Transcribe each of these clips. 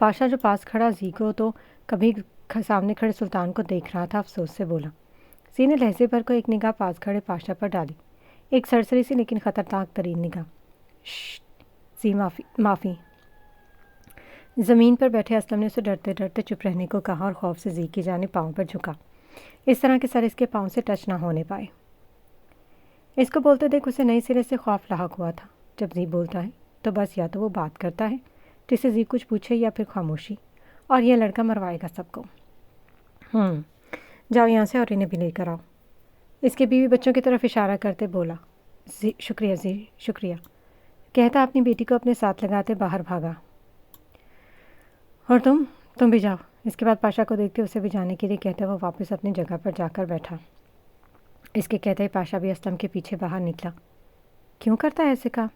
پاشا جو پاس کھڑا زی کو تو کبھی سامنے کھڑے سلطان کو دیکھ رہا تھا افسوس سے بولا۔ زی نے لہجے پر کو ایک نگاہ پاس کھڑے پاشا پر ڈالی، ایک سرسری سی لیکن خطرناک ترین نگاہ۔ زی معافی۔ زمین پر بیٹھے اسلم نے اسے ڈرتے ڈرتے چپ رہنے کو کہا اور خوف سے زی کی جانب پاؤں پر جھکا، اس طرح کہ سر اس کے پاؤں سے ٹچ نہ ہونے پائے۔ اس کو بولتے دیکھ اسے نئے سرے سے خوف لاحق ہوا تھا۔ جب زی بولتا ہے تو بس یا تو وہ بات کرتا ہے جس سے زی کچھ پوچھے یا پھر خاموشی، اور یہ لڑکا مروائے گا سب کو۔ جاؤ یہاں سے اور انہیں بھی لے کر آؤ، اس کے بیوی بچوں کی طرف اشارہ کرتے بولا۔ زی شکریہ زی شکریہ کہتا اپنی بیٹی کو اپنے ساتھ لگاتے باہر بھاگا۔ اور تم بھی جاؤ۔ اس کے بعد پاشا کو دیکھتے اسے بھی جانے کے لیے کہتے وہ واپس اپنی جگہ پر جا کر بیٹھا۔ اس کے کہتے ہی پاشا بھی اسلم کے پیچھے باہر نکلا۔ کیوں کرتا ہے ایسے کام؟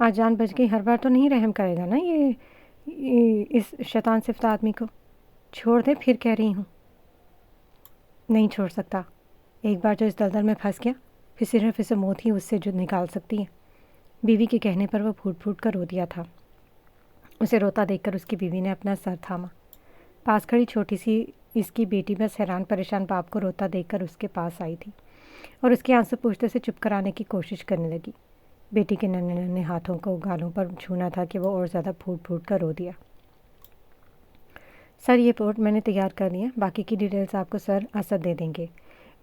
آج جان بچ گئی، ہر بار تو نہیں رحم کرے گا نا یہ اس شیطان صفت آدمی کو؟ چھوڑ دے پھر کہہ رہی ہوں۔ نہیں چھوڑ سکتا، ایک بار جو اس دلدل میں پھنس گیا پھر صرف اسے موت ہی اس سے جو نکال سکتی ہے۔ بیوی کے کہنے پر وہ پھوٹ پھوٹ کر رو دیا تھا۔ اسے روتا دیکھ کر اس کی بیوی نے اپنا سر تھاما۔ پاس کھڑی چھوٹی سی اس کی بیٹی بس حیران پریشان باپ کو روتا دیکھ کر اس کے پاس آئی تھی اور اس کے آنسو پوچھتے سے چپ کرانے کی کوشش کرنے لگی۔ بیٹی کے ننھے ننھے ہاتھوں کو گالوں پر چھونا تھا کہ وہ اور زیادہ پھوٹ پھوٹ کر رو دیا۔ سر یہ رپورٹ میں نے تیار کر لی ہے، باقی کی ڈیٹیلز آپ کو سر اسد دے دیں گے۔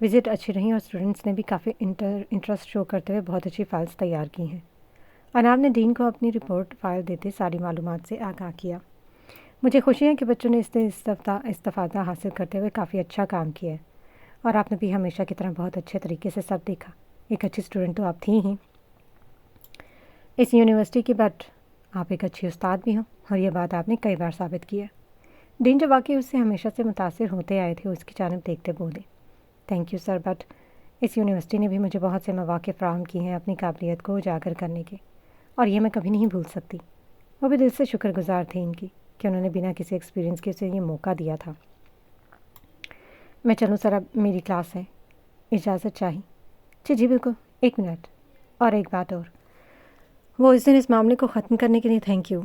وزٹ اچھی رہی اور اسٹوڈنٹس نے بھی کافی انٹرسٹ شو کرتے ہوئے بہت اچھی فائلز تیار کی ہیں۔ اناب نے ڈین کو اپنی رپورٹ فائل دیتے ساری معلومات سے آگاہ کیا۔ مجھے خوشی ہے کہ بچوں نے استفادہ حاصل کرتے ہوئے کافی اچھا کام کیا ہے، اور آپ نے بھی ہمیشہ کی طرح بہت اچھے طریقے سے سب دیکھا۔ ایک اچھی اسٹوڈنٹ تو آپ تھی ہی اس یونیورسٹی کی، بٹ آپ ایک اچھی استاد بھی ہوں، اور یہ بات آپ نے کئی بار ثابت کی ہے۔ ڈین جو واقعی اس سے ہمیشہ سے متاثر ہوتے آئے تھے اس کی جانب دیکھتے بولے، تھینک یو سر، بٹ اس یونیورسٹی نے بھی مجھے بہت سے مواقع فراہم کیے ہیں اپنی قابلیت کو اجاگر کرنے کے، اور یہ میں کبھی نہیں بھول سکتی۔ وہ بھی دل سے شکر گزار تھی ان کی کہ انہوں نے بنا کسی ایکسپیرینس کے اسے یہ موقع دیا تھا۔ میں چلوں سر، اب میری کلاس ہے، اجازت چاہیے؟ جی بالکل، ایک منٹ، اور ایک بات اور، وہ اس دن اس معاملے کو ختم کرنے کے لیے تھینک یو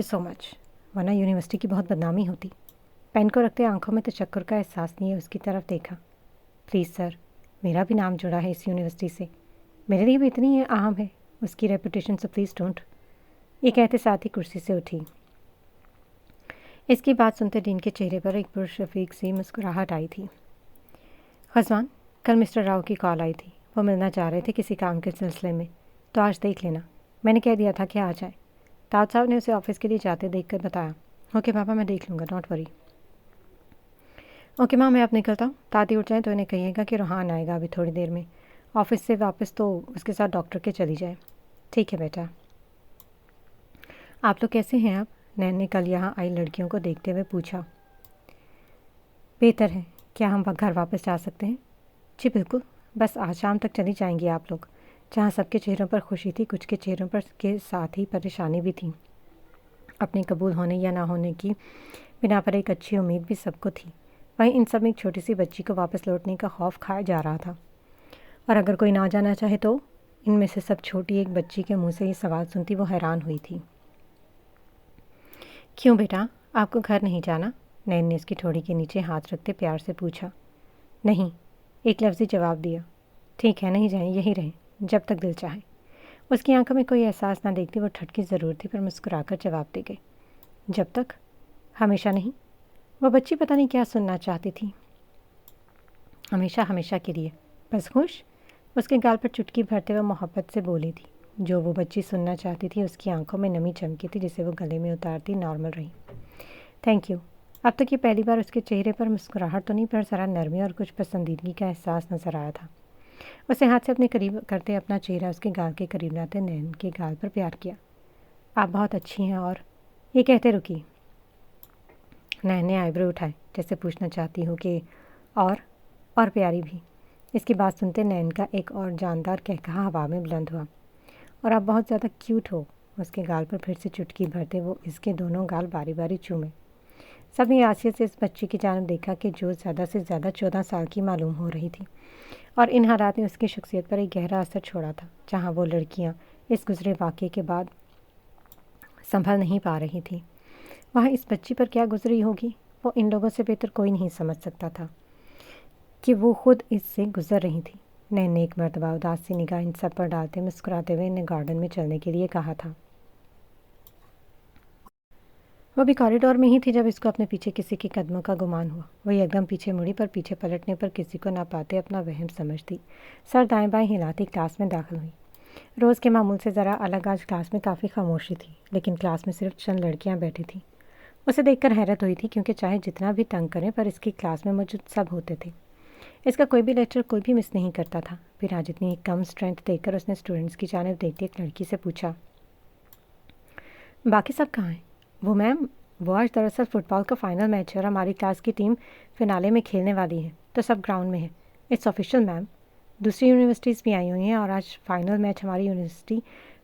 سو مچ، ورنہ یونیورسٹی کی بہت بدنامی ہوتی۔ پین کو رکھتے آنکھوں میں تشکر کا احساس لیے اس کی طرف دیکھا۔ پلیز سر، میرا بھی نام جڑا ہے اس یونیورسٹی سے، میرے لیے بھی اتنی اہم ہے اس کی ریپوٹیشن، سو پلیز ڈونٹ۔ یہ کہتے ساتھ ہی کرسی سے اٹھی۔ اس کی بات سنتے ڈین کے چہرے پر ایک پرشفیق سی مسکراہٹ آئی تھی۔ خزوان، کل مسٹر راؤ کی کال آئی تھی، وہ ملنا چاہ رہے تھے کسی کام کے سلسلے میں، تو آج دیکھ لینا، میں نے کہہ دیا تھا کہ آ جائے۔ تاج صاحب نے اسے آفس کے لیے جاتے دیکھ کر بتایا، اوکے پاپا میں دیکھ لوں گا، ڈونٹ وری۔ اوکے ماں، میں اب نکلتا ہوں، تاتی اٹھ جائیں تو انہیں کہیے گا کہ روحان آئے گا ابھی تھوڑی دیر میں، آفس سے واپس تو اس کے ساتھ ڈاکٹر کے چلی جائے۔ ٹھیک ہے بیٹا۔ آپ لوگ کیسے ہیں اب؟ نین نے کل یہاں آئی لڑکیوں کو دیکھتے ہوئے پوچھا۔ بہتر ہے، کیا ہم گھر واپس جا سکتے ہیں؟ جی بالکل، بس آج شام تک چلی جائیں گی آپ لوگ۔ جہاں سب کے چہروں پر خوشی تھی، کچھ کے چہروں پر کے ساتھ ہی پریشانی بھی تھی۔ اپنے قبول ہونے یا نہ ہونے کی بنا پر ایک اچھی امید بھی سب کو تھی، وہیں ان سب میں ایک چھوٹی سی بچی کو واپس لوٹنے کا خوف کھایا جا رہا تھا، اور اگر کوئی نہ جانا چاہے تو؟ ان میں سے سب چھوٹی ایک بچی کے منہ سے یہ سوال سنتی وہ حیران ہوئی تھی۔ کیوں بیٹا، آپ کو گھر نہیں جانا؟ نین نے اس کی ٹھوڑی کے نیچے ہاتھ رکھتے پیار سے پوچھا۔ نہیں، ایک لفظی جواب دیا۔ ٹھیک ہے، نہیں جائیں، یہی رہیں جب تک دل چاہے۔ اس کی آنکھوں میں کوئی احساس نہ دیکھتی وہ ٹھٹکی ضرور تھی پر مسکرا کر جواب دے گئی، جب تک؟ ہمیشہ نہیں؟ وہ بچی پتہ نہیں کیا سننا چاہتی تھی۔ ہمیشہ، ہمیشہ کے لیے، بس خوش؟ اس کے گال پر چٹکی بھرتے ہوئے محبت سے بولی تھی۔ جو وہ بچی سننا چاہتی تھی اس کی آنکھوں میں نمی چمکی تھی جسے وہ گلے میں اتارتی نارمل رہی۔ Thank you. اب تک یہ پہلی بار اس کے چہرے پر مسکراہٹ تو نہیں پر ذرا نرمی اور کچھ پسندیدگی کا احساس نظر آیا تھا۔ اسے ہاتھ سے اپنے قریب کرتے اپنا چہرہ اس کے گال کے قریب لاتے نین کے گال پر پیار کیا۔ آپ بہت اچھی ہیں، اور یہ کہتے رکی۔ نین نے آئی برو اٹھائے جیسے پوچھنا چاہتی ہوں کہ اور پیاری بھی۔ اس کی بات سنتے نین کا ایک اور جاندار کہکہا ہوا میں بلند ہوا، اور آپ بہت زیادہ کیوٹ ہو۔ اس کے گال پر پھر سے چٹکی بھرتے وہ اس کے دونوں گال باری باری چومے۔ سب نے آسیت سے اس بچی کی جانب دیکھا کہ جو زیادہ سے زیادہ 14 سال کی معلوم ہو رہی تھی، اور ان حالات نے اس کی شخصیت پر ایک گہرا اثر چھوڑا تھا جہاں وہ لڑکیاں اس گزرے واقعے کے بعد سنبھل نہیں پا رہی تھیں۔ وہاں اس بچی پر کیا گزری ہوگی وہ ان لوگوں سے بہتر کوئی نہیں سمجھ سکتا تھا کہ وہ خود اس سے گزر رہی تھی۔ نین نے ایک مرتبہ اداس سی نگاہ ان سب پر ڈالتے مسکراتے ہوئے انہیں گارڈن میں چلنے کے لیے کہا تھا۔ وہ بھی کوریڈور میں ہی تھی جب اس کو اپنے پیچھے کسی کے قدموں کا گمان ہوا۔ وہ ایک دم پیچھے مڑی پر پیچھے پلٹنے پر کسی کو نہ پاتے اپنا وہم سمجھتی سر دائیں بائیں ہلاتی کلاس میں داخل ہوئی۔ روز کے معمول سے ذرا الگ آج کلاس میں کافی خاموشی تھی، لیکن کلاس میں صرف چند لڑکیاں بیٹھی تھیں۔ اسے دیکھ کر حیرت ہوئی تھی کیونکہ چاہے جتنا بھی تنگ کریں پر اس کی کلاس میں موجود سب ہوتے تھے۔ اس کا کوئی بھی لیکچر کوئی بھی مس نہیں کرتا تھا۔ پھر آج اتنی کم اسٹرینتھ دیکھ کر اس نے اسٹوڈنٹس کی جانب دیکھتی ایک لڑکی سے پوچھا، باقی سب کہاں ہیں؟ وہ میم، وہ آج دراصل فٹ بال کا فائنل میچ ہے اور ہماری کلاس کی ٹیم فنالے میں کھیلنے والی ہے، تو سب گراؤنڈ میں ہے۔ اٹس آفیشیل میم، دوسری یونیورسٹیز بھی آئی ہوئی ہیں اور آج فائنل میچ ہماری یونیورسٹی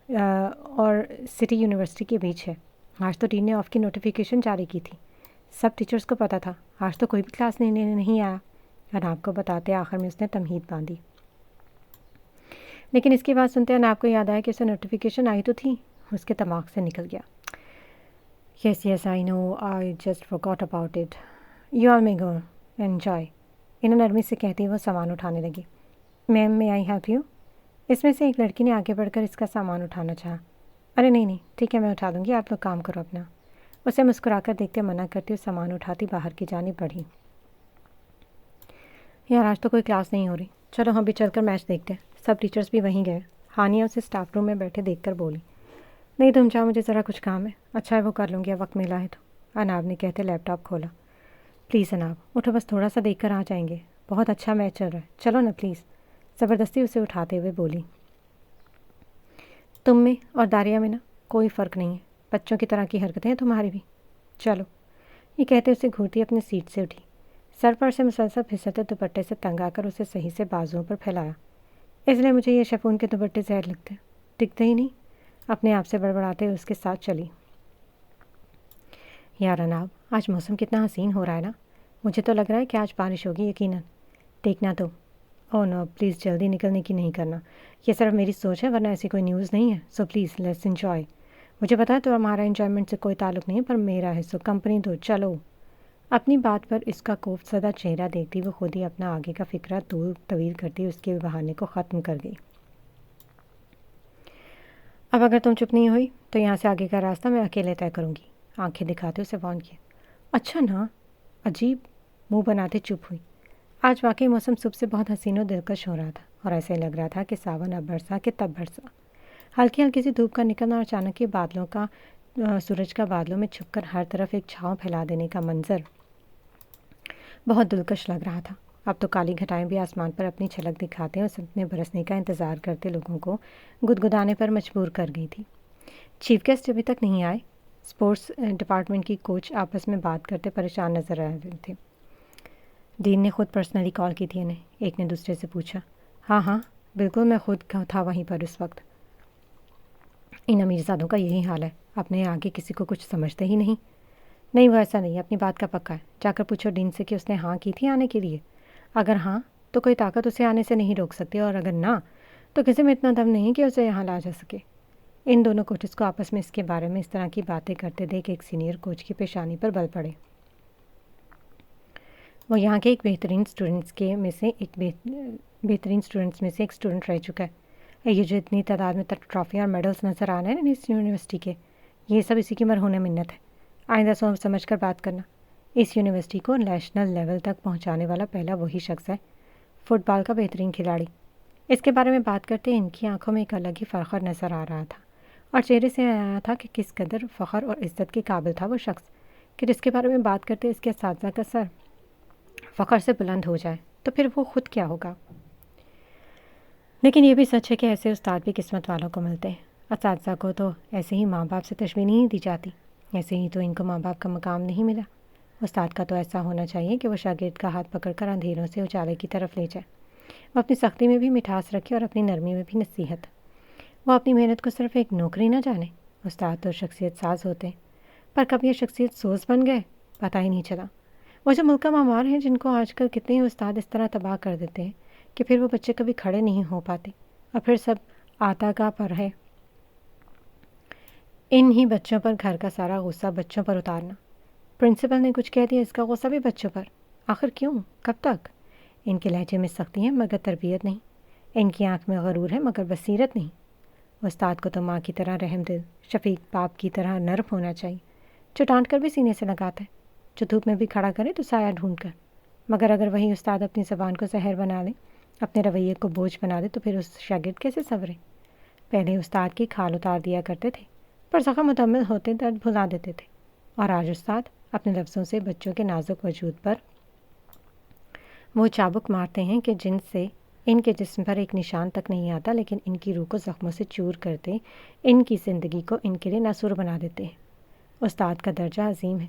اور سٹی یونیورسٹی کے بیچ ہے۔ آج تو ٹیم نے آف کی نوٹیفیکیشن جاری کی تھی۔ سب ٹیچرز کو پتہ تھا، آج تو کوئی بھی کلاس نہیں آیا۔ اناب کو بتاتے آخر میں اس نے تمہید باندھی۔ لیکن اس کی بات سنتے اناب کو یاد آیا کہ اسے نوٹیفیکیشن آئی تو تھی۔ اس کے دماغ سے نکل گیا، yes I know, I just forgot about it, you all may go enjoy. انہیں نرمی سے کہتی وہ سامان اٹھانے لگی۔ میم، میں آئی ہیلپ یو؟ اس میں سے ایک لڑکی نے آگے بڑھ کر اس کا سامان اٹھانا چاہا۔ ارے نہیں ٹھیک ہے، میں اٹھا دوں گی، آپ لوگ کام کرو اپنا۔ اسے مسکرا کر دیکھتے منع کرتی اور سامان اٹھاتی باہر کی جانب بڑھی۔ یار آج تو کوئی کلاس نہیں ہو رہی، چلو ہم بھی چل کر میچ دیکھتے ہیں۔ سب ٹیچرز بھی وہیں گئے۔ ہانیہ اسے اسٹاف روم میں بیٹھے دیکھ کر بولی، نہیں تم جاؤ، مجھے ذرا کچھ کام ہے۔ اچھا ہے، وہ کر لوں گی، اب وقت ملا ہے تو، اناب نے کہتے لیپ ٹاپ کھولا۔ پلیز اناب اٹھو، بس تھوڑا سا دیکھ کر آ جائیں گے، بہت اچھا میچ چل رہا ہے، چلو نا پلیز، زبردستی اسے اٹھاتے ہوئے بولی۔ تم میں اور داریہ میں نا کوئی فرق نہیں ہے، بچوں کی طرح کی حرکتیں ہیں تمہاری بھی، چلو۔ یہ کہتے اسے گھورتی اپنی سیٹ سے اٹھی، سر پر سے مسلسل پھسلتے دوپٹے سے تنگ آ کر اسے صحیح سے بازوؤں پر پھیلایا۔ اس لیے مجھے یہ شفون کے دوپٹے زہر لگتے ہیں، ٹکتے ہی نہیں، اپنے آپ سے بڑبڑاتے اس کے ساتھ چلی۔ یار اناب آج موسم کتنا حسین ہو رہا ہے نا، مجھے تو لگ رہا ہے کہ آج بارش ہوگی یقیناً، دیکھنا تو۔ او نو پلیز، جلدی نکلنے کی نہیں کرنا، یہ صرف میری سوچ ہے ورنہ ایسی کوئی نیوز نہیں ہے، سو پلیز لیٹس انجوائے۔ مجھے پتا ہے تو ہمارا انجوائمنٹ سے کوئی تعلق نہیں ہے، پر میرا ہے، سو کمپنی دو، چلو۔ اپنی بات پر اس کا کوفت زدہ چہرہ دیکھتی وہ خود ہی اپنا آگے کا فکرہ طویل کرتی اس کے بہانے کو ختم کر گئی۔ اب اگر تم چپ نہیں ہوئی تو یہاں سے آگے کا راستہ میں اکیلے طے کروں گی، آنکھیں دکھاتے اسے وارن کیا۔ اچھا نا، عجیب، منہ بناتے چپ ہوئی۔ آج واقعی موسم صبح سے بہت حسین و دلکش ہو رہا تھا اور ایسے لگ رہا تھا کہ ساون اب برسا کہ تب برسا۔ ہلکی ہلکی سی دھوپ کا نکلنا اور اچانک سورج کا بادلوں میں چھپ کر ہر طرف ایک چھاؤں پھیلا دینے کا منظر بہت دلکش لگ رہا تھا۔ اب تو کالی گھٹائیں بھی آسمان پر اپنی چھلک دکھاتے اور اپنے برسنے کا انتظار کرتے لوگوں کو گدگدانے پر مجبور کر گئی تھی۔ چیف گیسٹ ابھی تک نہیں آئے؟ اسپورٹس ڈپارٹمنٹ کی کوچ آپس میں بات کرتے پریشان نظر آ رہے تھے۔ ڈین نے خود پرسنلی کال کی تھی انہیں، ایک نے دوسرے سے پوچھا۔ ہاں بالکل، میں خود تھا وہیں پر اس وقت۔ ان امیرزادوں کا یہی حال ہے، اپنے آگے کسی کو کچھ سمجھتے ہی نہیں۔ نہیں وہ ایسا نہیں، اپنی بات کا پکا ہے، جا کر پوچھو ڈین سے کہ اس نے ہاں کی تھی آنے کے لیے۔ اگر ہاں تو کوئی طاقت اسے آنے سے نہیں روک سکتی، اور اگر نہ تو کسی میں اتنا دم نہیں کہ اسے یہاں لا جا سکے۔ ان دونوں کوچز کو آپس میں اس کے بارے میں اس طرح کی باتیں کرتے دیکھ ایک سینئر کوچ کی پیشانی پر بل پڑے۔ وہ یہاں کے ایک بہترین اسٹوڈنٹس میں سے ایک اسٹوڈنٹ رہ چکا ہے۔ یہ جو اتنی تعداد میں ٹرافیاں اور میڈلز نظر آ رہے ہیں اس یونیورسٹی کے، یہ سب اسی کی مرہون منت ہے۔ آئندہ سوچ سمجھ کر بات کرنا، اس یونیورسٹی کو نیشنل لیول تک پہنچانے والا پہلا وہی شخص ہے، فٹ بال کا بہترین کھلاڑی۔ اس کے بارے میں بات کرتے ان کی آنکھوں میں ایک الگ ہی فخر نظر آ رہا تھا اور چہرے سے آیا تھا کہ کس قدر فخر اور عزت کے قابل تھا وہ شخص کہ جس کے بارے میں بات کرتے اس کے اساتذہ کا سر فخر سے بلند ہو جائے، تو پھر وہ خود کیا ہوگا۔ لیکن یہ بھی سچ ہے کہ ایسے استاد بھی قسمت والوں کو ملتے ہیں۔ اساتذہ کو تو ایسے ہی ماں باپ سے تشبیہ نہیں دی جاتی، ایسے ہی تو ان کو ماں باپ کا مقام نہیں ملا۔ استاد کا تو ایسا ہونا چاہیے کہ وہ شاگرد کا ہاتھ پکڑ کر اندھیروں سے اجالے کی طرف لے جائے، وہ اپنی سختی میں بھی مٹھاس رکھے اور اپنی نرمی میں بھی نصیحت، وہ اپنی محنت کو صرف ایک نوکری نہ جانے۔ استاد تو شخصیت ساز ہوتے ہیں، پر کب یہ شخصیت سوز بن گئے پتہ ہی نہیں چلا۔ وہ جو ملکہ مامار ہیں جن کو آج کل کتنے ہی استاد اس طرح تباہ کر دیتے ہیں کہ پھر وہ بچے کبھی کھڑے نہیں ہو پاتے اور پھر سب آتا کا پر ہے۔ ان ہی بچوں پر گھر کا سارا غصہ بچوں پر اتارنا. پرنسپل نے کچھ کہہ دیا، اس کا غصہ بھی بچوں پر. آخر کیوں؟ کب تک؟ ان کے لہجے میں سختی ہے مگر تربیت نہیں. ان کی آنکھ میں غرور ہے مگر بصیرت نہیں. استاد کو تو ماں کی طرح رحم دل، شفیق باپ کی طرح نرم ہونا چاہیے، جو ڈانٹ کر بھی سینے سے لگاتا ہے، جو دھوپ میں بھی کھڑا کرے تو سایہ ڈھونڈ کر. مگر اگر وہی استاد اپنی زبان کو زہر بنا لے، اپنے رویے کو بوجھ بنا دے، تو پھر اس شاگرد کیسے سنورے؟ پہلے استاد کی کھال اتار دیا کرتے تھے، پر زخم مکمل ہوتے درد بھلا دیتے تھے. اور آج استاد اپنے لفظوں سے بچوں کے نازک وجود پر وہ چابک مارتے ہیں کہ جن سے ان کے جسم پر ایک نشان تک نہیں آتا، لیکن ان کی روح کو زخموں سے چور کرتے، ان کی زندگی کو ان کے لیے ناسور بنا دیتے ہیں. استاد کا درجہ عظیم ہے،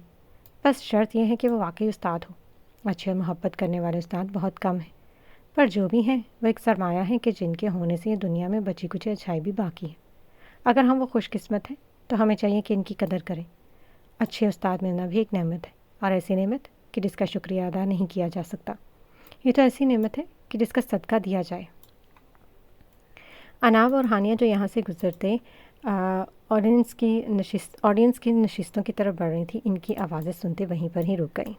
بس شرط یہ ہے کہ وہ واقعی استاد ہو. اچھے اور محبت کرنے والے استاد بہت کم ہیں، پر جو بھی ہیں وہ ایک سرمایہ ہیں کہ جن کے ہونے سے یہ دنیا میں بچی کچھ اچھائی بھی باقی ہے. اگر ہم وہ خوش قسمت ہیں تو ہمیں چاہیے کہ ان کی قدر کریں. اچھے استاد ملنا بھی ایک نعمت ہے، اور ایسی نعمت کہ جس کا شکریہ ادا نہیں کیا جا سکتا. یہ تو ایسی نعمت ہے کہ جس کا صدقہ دیا جائے. اناب اور ہانیہ جو یہاں سے گزرتے آڈینس کی نشستوں کی طرف بڑھ رہی تھی، ان کی آوازیں سنتے وہیں پر ہی رک گئیں.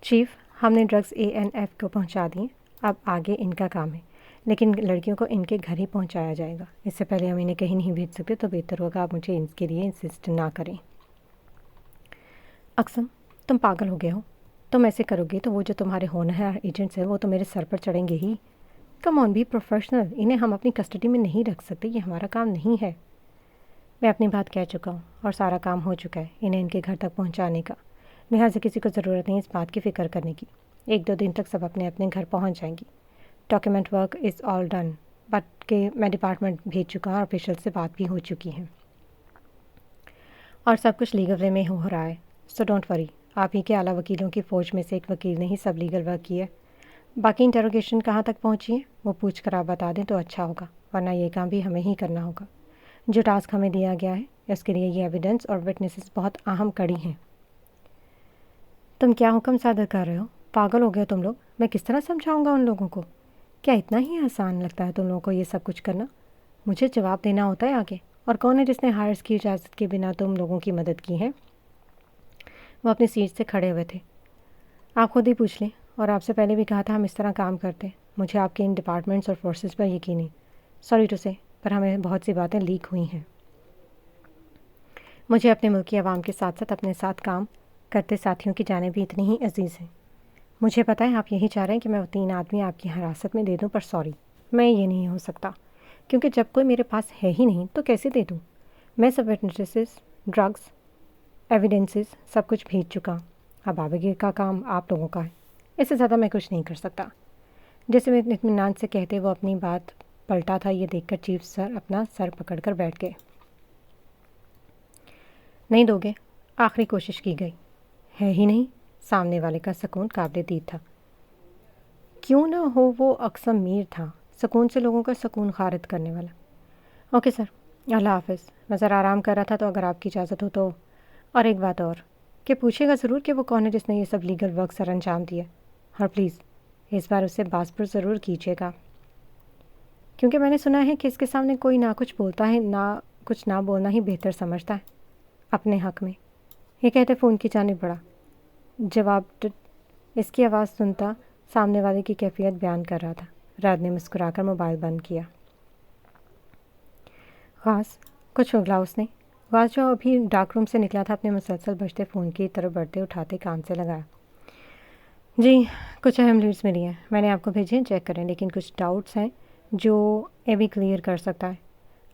چیف، ہم نے ڈرگز ANF کو پہنچا دیے، اب آگے ان کا کام ہے، لیکن لڑکیوں کو ان کے گھر ہی پہنچایا جائے گا. اس سے پہلے ہم انہیں کہیں نہیں بھیج سکتے، تو بہتر ہوگا آپ مجھے ان کے لیے انسسٹ نہ کریں. اقسم، تم پاگل ہو گئے ہو. تم ایسے کرو گے تو وہ جو تمہارے ہونہار ایجنٹس ہیں وہ تو میرے سر پر چڑھیں گے ہی. کم آن، بی پروفیشنل. انہیں ہم اپنی کسٹڈی میں نہیں رکھ سکتے، یہ ہمارا کام نہیں ہے. میں اپنی بات کہہ چکا ہوں اور سارا کام ہو چکا ہے انہیں ان کے گھر تک پہنچانے کا، لہٰذا کسی کو ضرورت نہیں اس بات کی فکر کرنے کی. 1-2 دن تک سب اپنے اپنے گھر پہنچ جائیں گی. Document work is all done, but کہ میں ڈپارٹمنٹ بھیج چکا ہوں اور آفیشل سے بات بھی ہو چکی ہے، اور سب کچھ لیگل وے میں ہو رہا ہے. So don't worry. آپ ہی کے اعلیٰ وکیلوں کی فوج میں سے ایک وکیل نے ہی سب لیگل ورک کیا ہے. باقی انٹروگیشن کہاں تک پہنچی ہے وہ پوچھ کر آپ بتا دیں تو اچھا ہوگا، ورنہ یہ کام بھی ہمیں ہی کرنا ہوگا. جو ٹاسک ہمیں دیا گیا ہے اس کے لیے یہ ایویڈنس اور وٹنسز بہت اہم کڑی ہیں. تم کیا حکم صادر کر رہے ہو؟ پاگل ہو گئے تم لوگ. میں کس طرح سمجھاؤں گا ان لوگوں کو؟ کیا اتنا ہی آسان لگتا ہے تم لوگوں کو یہ سب کچھ کرنا؟ مجھے جواب دینا ہوتا ہے آگے. اور کون ہے جس نے ہائرس کی اجازت کے بنا تم لوگوں کی مدد کی ہے؟ وہ اپنی سیٹ سے کھڑے ہوئے تھے. آپ خود ہی پوچھ لیں، اور آپ سے پہلے بھی کہا تھا ہم اس طرح کام کرتے. مجھے آپ کے ان ڈپارٹمنٹس اور فورسز پر یقین ہے. سوری ٹو سے، پر ہمیں بہت سی باتیں لیک ہوئی ہیں. مجھے اپنے ملک کی عوام کے ساتھ ساتھ اپنے ساتھ کام کرتے ساتھیوں کی جانب بھی اتنی ہی عزیز ہیں. مجھے پتہ ہے آپ یہی چاہ رہے ہیں کہ میں وہ 3 آدمی آپ کی حراست میں دے دوں، پر سوری، میں یہ نہیں ہو سکتا، کیونکہ جب کوئی میرے پاس ہے ہی نہیں تو کیسے دے دوں؟ میں سب وٹنسز، ڈرگز، ایویڈنسز سب کچھ بھیج چکا ہوں. اب آگے کا کام آپ لوگوں کا ہے. اس سے زیادہ میں کچھ نہیں کر سکتا. جیسے میں اطمینان سے کہتے وہ اپنی بات پلٹا تھا، یہ دیکھ کر چیف سر اپنا سر پکڑ کر بیٹھ گئے. نہیں دو گے؟ آخری کوشش کی گئی. ہے ہی نہیں. سامنے والے کا سکون قابل دید تھا. کیوں نہ ہو وہ اقسم میر تھا، سکون سے لوگوں کا سکون خارج کرنے والا. اوکے سر، اللہ حافظ. میں ذرا آرام کر رہا تھا، تو اگر آپ کی اجازت ہو تو. اور ایک بات اور، کہ پوچھے گا ضرور کہ وہ کون ہے جس نے یہ سب لیگل ورک سر انجام دیا. اور پلیز اس بار اسے باز پر ضرور کیجیے گا، کیونکہ میں نے سنا ہے کہ اس کے سامنے کوئی نہ کچھ بولتا ہے، نہ کچھ نہ بولنا ہی بہتر سمجھتا ہے اپنے حق میں. یہ کہتے فون کی جانب بڑھا. جواب اس کی آواز سنتا سامنے والے کی کیفیت بیان کر رہا تھا. رات نے مسکرا کر موبائل بند کیا. غاز، کچھ اگلا اس نے. غاز جو ابھی ڈارک روم سے نکلا تھا اپنے مسلسل بجتے فون کی طرف بڑھتے اٹھاتے کام سے لگایا. جی، کچھ اہم لیڈز ملی ہیں، میں نے آپ کو بھیجی ہیں، چیک کریں، لیکن کچھ ڈاؤٹس ہیں جو ابھی کلیئر کر سکتا ہے.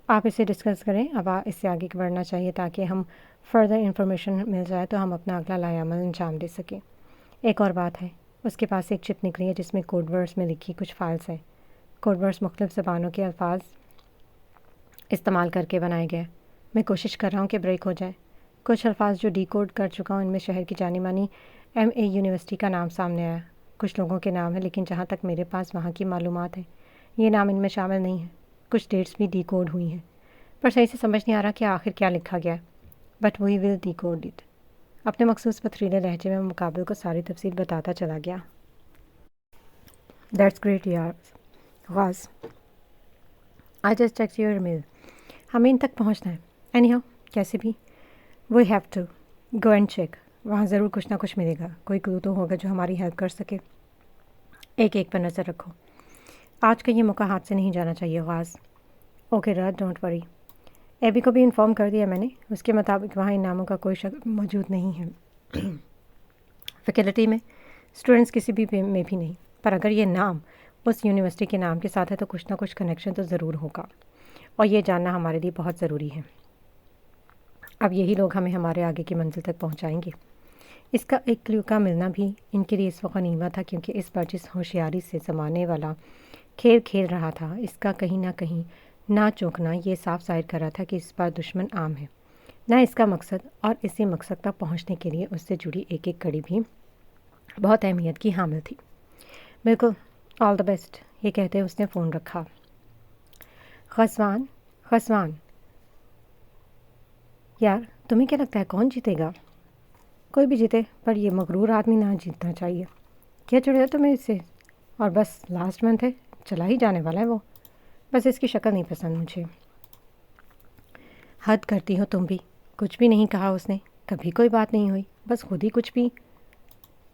آپ اسے ڈسکس کریں. اب اس سے آگے بڑھنا چاہیے تاکہ ہم فردر انفارمیشن مل جائے تو ہم اپنا اگلا لائحہ عمل انجام دے سکیں. ایک اور بات ہے، اس کے پاس ایک چپ نکلی ہے جس میں کوڈ ورڈز میں لکھی کچھ فائلز ہیں. کوڈ ورڈز مختلف زبانوں کے الفاظ استعمال کر کے بنائے گئے. میں کوشش کر رہا ہوں کہ بریک ہو جائے. کچھ الفاظ جو ڈی کوڈ کر چکا ہوں ان میں شہر کی جانی مانی MA یونیورسٹی کا نام سامنے آیا. کچھ لوگوں کے نام ہیں، لیکن جہاں تک میرے پاس وہاں کی معلومات ہیں یہ نام ان میں شامل نہیں ہے. کچھ ڈیٹس بھی ڈی کوڈ ہوئی ہیں، پر صحیح سے سمجھ نہیں آ رہا کہ آخر کیا لکھا گیا ہے. بٹ وی ول ڈی کوڈ اٹ. اپنے مخصوص پتھریلے لہجے میں مقابل کو ساری تفصیل بتاتا چلا گیا. دیٹس گریٹ یار غاز. I just checked your mail. ہمیں ان تک پہنچنا ہے. اینی ہاؤ کیسے بھی we have to go and check. وہاں ضرور کچھ نہ کچھ ملے گا. کوئی کلو تو ہوگا جو ہماری ہیلپ کر سکے. ایک پر نظر رکھو. آج کا یہ موقع ہاتھ سے نہیں جانا چاہیے. غاز اوکے رات ڈونٹ وری. ایبی کو بھی انفارم کر دیا میں نے. اس کے مطابق وہاں ان ناموں کا کوئی شک موجود نہیں ہے. فیکلٹی میں اسٹوڈنٹس کسی بھی میں بھی نہیں. پر اگر یہ نام اس یونیورسٹی کے نام کے ساتھ ہے تو کچھ نہ کچھ کنیکشن تو ضرور ہوگا. اور یہ جاننا ہمارے لیے بہت ضروری ہے. اب یہی لوگ ہمیں ہمارے آگے کی منزل تک پہنچائیں گے. اس کا ایک کلیو کا ملنا بھی ان کے لیے اس وقت غنیمت تھا، کیونکہ اس پر جس ہوشیاری سے زمانے والا کھیل کھیل رہا تھا، اس کا کہیں نہ کہیں نہ چونکنا یہ صاف ظاہر کر رہا تھا کہ اس پر دشمن عام ہے. نہ اس کا مقصد اور اسی مقصد تک پہنچنے کے لیے اس سے جڑی ایک ایک کڑی بھی بہت اہمیت کی حامل تھی. بالکل آل دا بیسٹ. یہ کہتے اس نے فون رکھا. خسوان یار تمہیں کیا لگتا ہے کون جیتے گا؟ کوئی بھی جیتے، پر یہ مغرور آدمی نہ جیتنا چاہیے. کیا چڑھے تمہیں اس سے؟ اور بس لاسٹ منتھ ہے، چلا ہی جانے والا ہے وہ. بس اس کی شکل نہیں پسند مجھے. حد کرتی ہو تم بھی. کچھ بھی نہیں کہا اس نے. کبھی کوئی بات نہیں ہوئی، بس خود ہی کچھ بھی.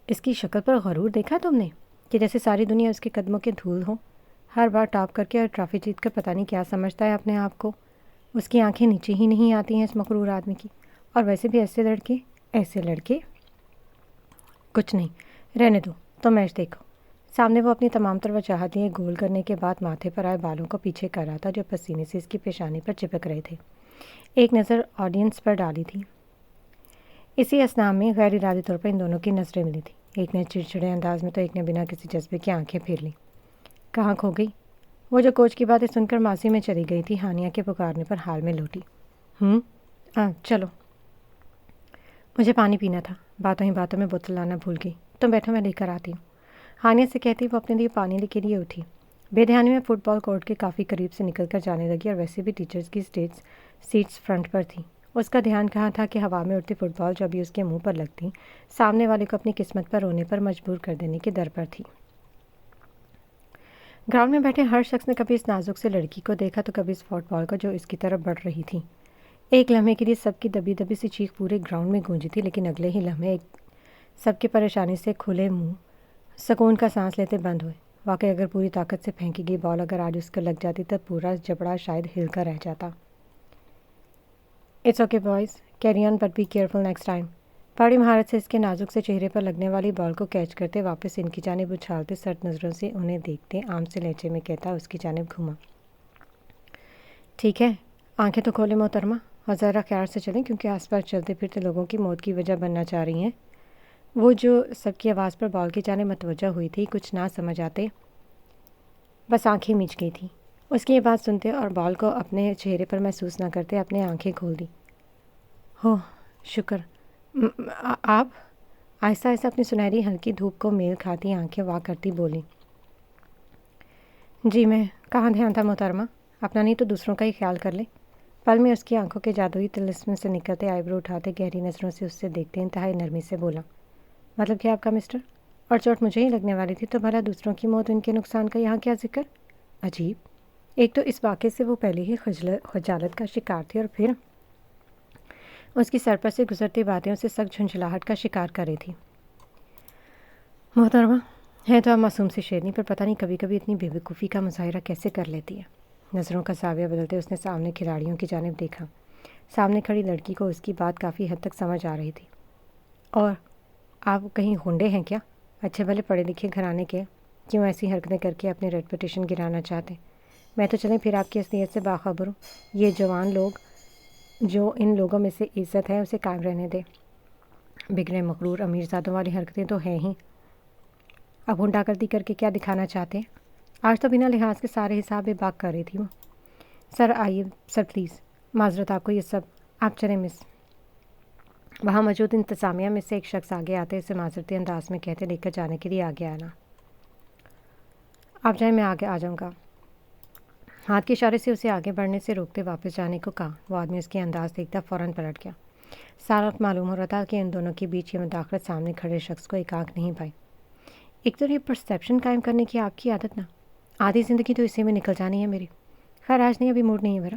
اس کی شکل پر غرور دیکھا تم نے کہ جیسے ساری دنیا اس کے قدموں کے دھول ہو. ہر بار ٹاپ کر کے اور ٹرافی جیت کر پتہ نہیں کیا سمجھتا ہے اپنے آپ کو. اس کی آنکھیں نیچے ہی نہیں آتی ہیں اس مغرور آدمی کی. اور ویسے بھی ایسے لڑکے کچھ نہیں، رہنے دو. تو میچ دیکھو. سامنے وہ اپنی تمام تر وجاہت لیے گول کرنے کے بعد ماتھے پر آئے بالوں کو پیچھے کر رہا تھا جو پسینے سے اس کی پیشانی پر چپک رہے تھے. ایک نظر آڈینس پر ڈالی تھی. اسی اسنا میں غیر ارادی طور پر ان دونوں کی نظریں ملی تھیں. ایک نے چڑچڑے انداز میں تو ایک نے بنا کسی جذبے کی آنکھیں پھیر لیں. کہاں کھو گئی؟ وہ جو کوچ کی باتیں سن کر ماضی میں چلی گئی تھی، ہانیہ کے پکارنے پر حال میں لوٹی. چلو. مجھے پانی پینا تھا. باتوں ہی باتوں میں بوتل لانا بھول گئی. تم بیٹھو میں لے کر آتی ہوں. ہانیہ سے کہتی وہ اپنے لیے پانی کے لیے اٹھی. بے دھیانی میں فٹ بال کورٹ کے کافی قریب سے نکل کر جانے لگی، اور ویسے بھی ٹیچرز کی سیٹس فرنٹ پر تھیں. اس کا دھیان کہاں تھا کہ ہوا میں اڑتی فٹ بال جو ابھی اس کے منہ پر لگتی سامنے والے کو اپنی قسمت پر رونے پر مجبور کر دینے کے در پر تھی. گراؤنڈ میں بیٹھے ہر شخص نے کبھی اس نازک سے لڑکی کو دیکھا تو کبھی اس فٹ بال کو جو اس کی طرف بڑھ رہی تھی. ایک لمحے کے لیے سب کی دبی دبی سی چیخ پورے گراؤنڈ میں گونجی تھی، لیکن اگلے ہی لمحے سب کی پریشانی سے کھلے منہ سکون کا سانس لیتے بند ہوئے. واقعی اگر پوری طاقت سے پھینکی گئی بال اگر آج اس کو لگ جاتی تب پورا جبڑا شاید ہل کر رہ جاتا. It's okay boys, carry on but be careful next time. بڑی مہارت سے اس کے نازک سے چہرے پر لگنے والی بال کو کیچ کرتے واپس ان کی جانب اچھالتے سرد نظروں سے انہیں دیکھتے عام سے لہجے میں کہتا اس کی جانب گھوما. ٹھیک ہے، آنکھیں تو کھولے محترمہ، اور ذرا خیال سے چلیں کیونکہ آس پاس چلتے پھرتے لوگوں کی موت کی وجہ بننا چاہ رہی ہیں. وہ جو سب کی آواز پر بال کی جانب متوجہ ہوئی تھی کچھ نہ سمجھ آتے بس آنکھیں میچ گئی تھیں. اس کی یہ بات سنتے اور بال کو اپنے چہرے پر محسوس نہ کرتے اپنے آنکھیں کھول دی. ہو شکر. آپ آہستہ آہستہ اپنی سنہری ہلکی دھوپ کو میل کھاتی آنکھیں وا کرتی بولی. جی میں کہاں دھیان تھا محترمہ، اپنا نہیں تو دوسروں کا ہی خیال کر لیں. پل میں اس کی آنکھوں کے جادوئی طلسم سے نکلتے آئی برو اٹھاتے گہری نظروں سے اس سے دیکھتے انتہائی نرمی سے بولا. مطلب کیا آپ کا مسٹر؟ اور چوٹ مجھے ہی لگنے والی تھی تو بھلا دوسروں کی موت ان کے نقصان کا یہاں کیا ذکر؟ عجیب. ایک تو اس واقعے سے وہ پہلے ہی خجالت کا شکار تھی، اور پھر اس کی سر پر سے گزرتی باتیں اسے سخت جھنجھلاہٹ کا شکار کر رہی تھی. محترمہ ہے تو آپ معصوم سی شیرنی، پر پتہ نہیں کبھی کبھی اتنی بے وقوفی کا مظاہرہ کیسے کر لیتی ہے. نظروں کا زاویہ بدلتے اس نے سامنے کھلاڑیوں کی جانب دیکھا. سامنے کھڑی لڑکی کو اس کی بات کافی حد تک سمجھ آ رہی تھی. اور آپ کہیں غنڈے ہیں کیا؟ اچھے بھلے پڑھے لکھے گھرانے کے، کیوں ایسی حرکتیں کر کے اپنے ریپوٹیشن گرانا چاہتے؟ میں تو چلیں پھر آپ کی اصلیت سے باخبر ہوں. یہ جوان لوگ جو ان لوگوں میں سے عزت ہے اسے قائم رہنے دے. بگڑے مغرور امیر زادوں والی حرکتیں تو ہیں ہی. اب ہنڈا گردی کر کے کیا دکھانا چاہتے ہیں؟ آج تو بنا لحاظ کے سارے حساب بے باک کر رہی تھی وہ. سر آئیے سر پلیز، معذرت آپ کو یہ سب. آپ چلیں مس. وہاں موجود انتظامیہ میں سے ایک شخص آگے آتے اسے معذرتی انداز میں کہتے لے کر جانے کے لیے آگے آنا. آپ جائیں میں آگے آ جاؤں گا. ہاتھ کے اشارے سے اسے آگے بڑھنے سے روکتے واپس جانے کو کہا. وہ آدمی اس کے انداز دیکھتا فوراً پلٹ گیا. سارا وقت معلوم ہو رہا تھا کہ ان دونوں کے بیچ یہ مداخلت سامنے کھڑے شخص کو ایک آنکھ نہیں پائی. ایک تو یہ پرسیپشن قائم کرنے کی آپ کی عادت نہ، آدھی زندگی تو اسی میں نکل جانی ہے میری. خیر آج نہیں، ابھی موڈ نہیں ہے میرا.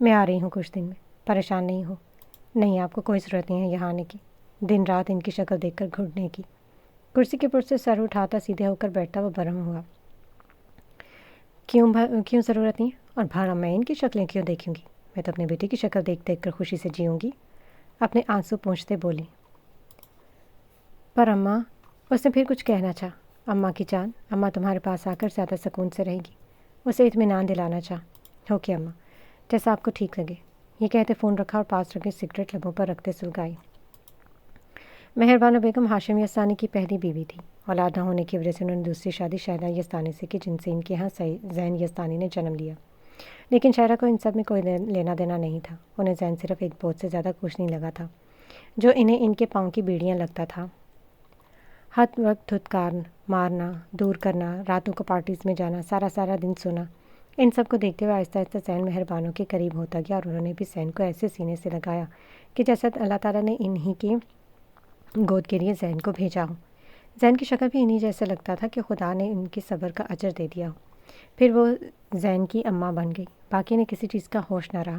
میں آ رہی ہوں کچھ دن میں، پریشان نہیں ہو۔ نہیں، آپ کو کوئی ضرورت نہیں ہے یہاں آنے کی۔ دن رات ان کی شکل دیکھ کر گھٹنے کی۔ کرسی کے پرس سے سر اٹھاتا سیدھے ہو کر بیٹھتا وہ برہم ہوا۔ کیوں ضرورت نہیں؟ اور بھلا میں ان کی شکلیں کیوں دیکھوں گی؟ میں تو اپنے بیٹے کی شکل دیکھ دیکھ کر خوشی سے جیوں گی، اپنے آنسو پونچھتے بولی۔ پر اماں، اس نے پھر کچھ کہنا چاہا۔ اماں کی جان، اماں تمہارے پاس آ کر زیادہ سکون سے رہے گی، اسے اطمینان دلانا چاہا۔ اوکے اماں، جیسا آپ کو ٹھیک لگے۔ یہ کہتے فون رکھا اور پاس رکھے سگریٹ لبوں پر رکھتے سلگائی۔ مہربانو بیگم ہاشم یزدانی کی پہلی بیوی تھی۔ اولاد نہ ہونے کی وجہ سے انہوں نے دوسری شادی شہلا یزدانی سے کی، جن سے ان کے ہاں زین یزدانی نے جنم لیا۔ لیکن شہلا کو ان سب میں کوئی لینا دینا نہیں تھا۔ انہیں زین صرف ایک بوجھ سے زیادہ کچھ نہیں لگا تھا، جو انہیں ان کے پاؤں کی بیڑیاں لگتا تھا۔ ہر وقت دھتکار مارنا، دور کرنا، راتوں کو پارٹیز میں جانا، سارا دن سونا، ان سب کو دیکھتے ہوئے آہستہ آہستہ زین مہربانوں کے قریب ہوتا گیا، اور انہوں نے بھی زین کو ایسے سینے سے لگایا کہ جیسا اللہ تعالیٰ نے انہی کی گود کے لیے زین کو بھیجا ہو۔ زین کی شکل بھی انہی جیسے لگتا تھا کہ خدا نے ان کے صبر کا اجر دے دیا ہو۔ پھر وہ زین کی اماں بن گئی۔ باقی نے کسی چیز کا ہوش نہ رہا۔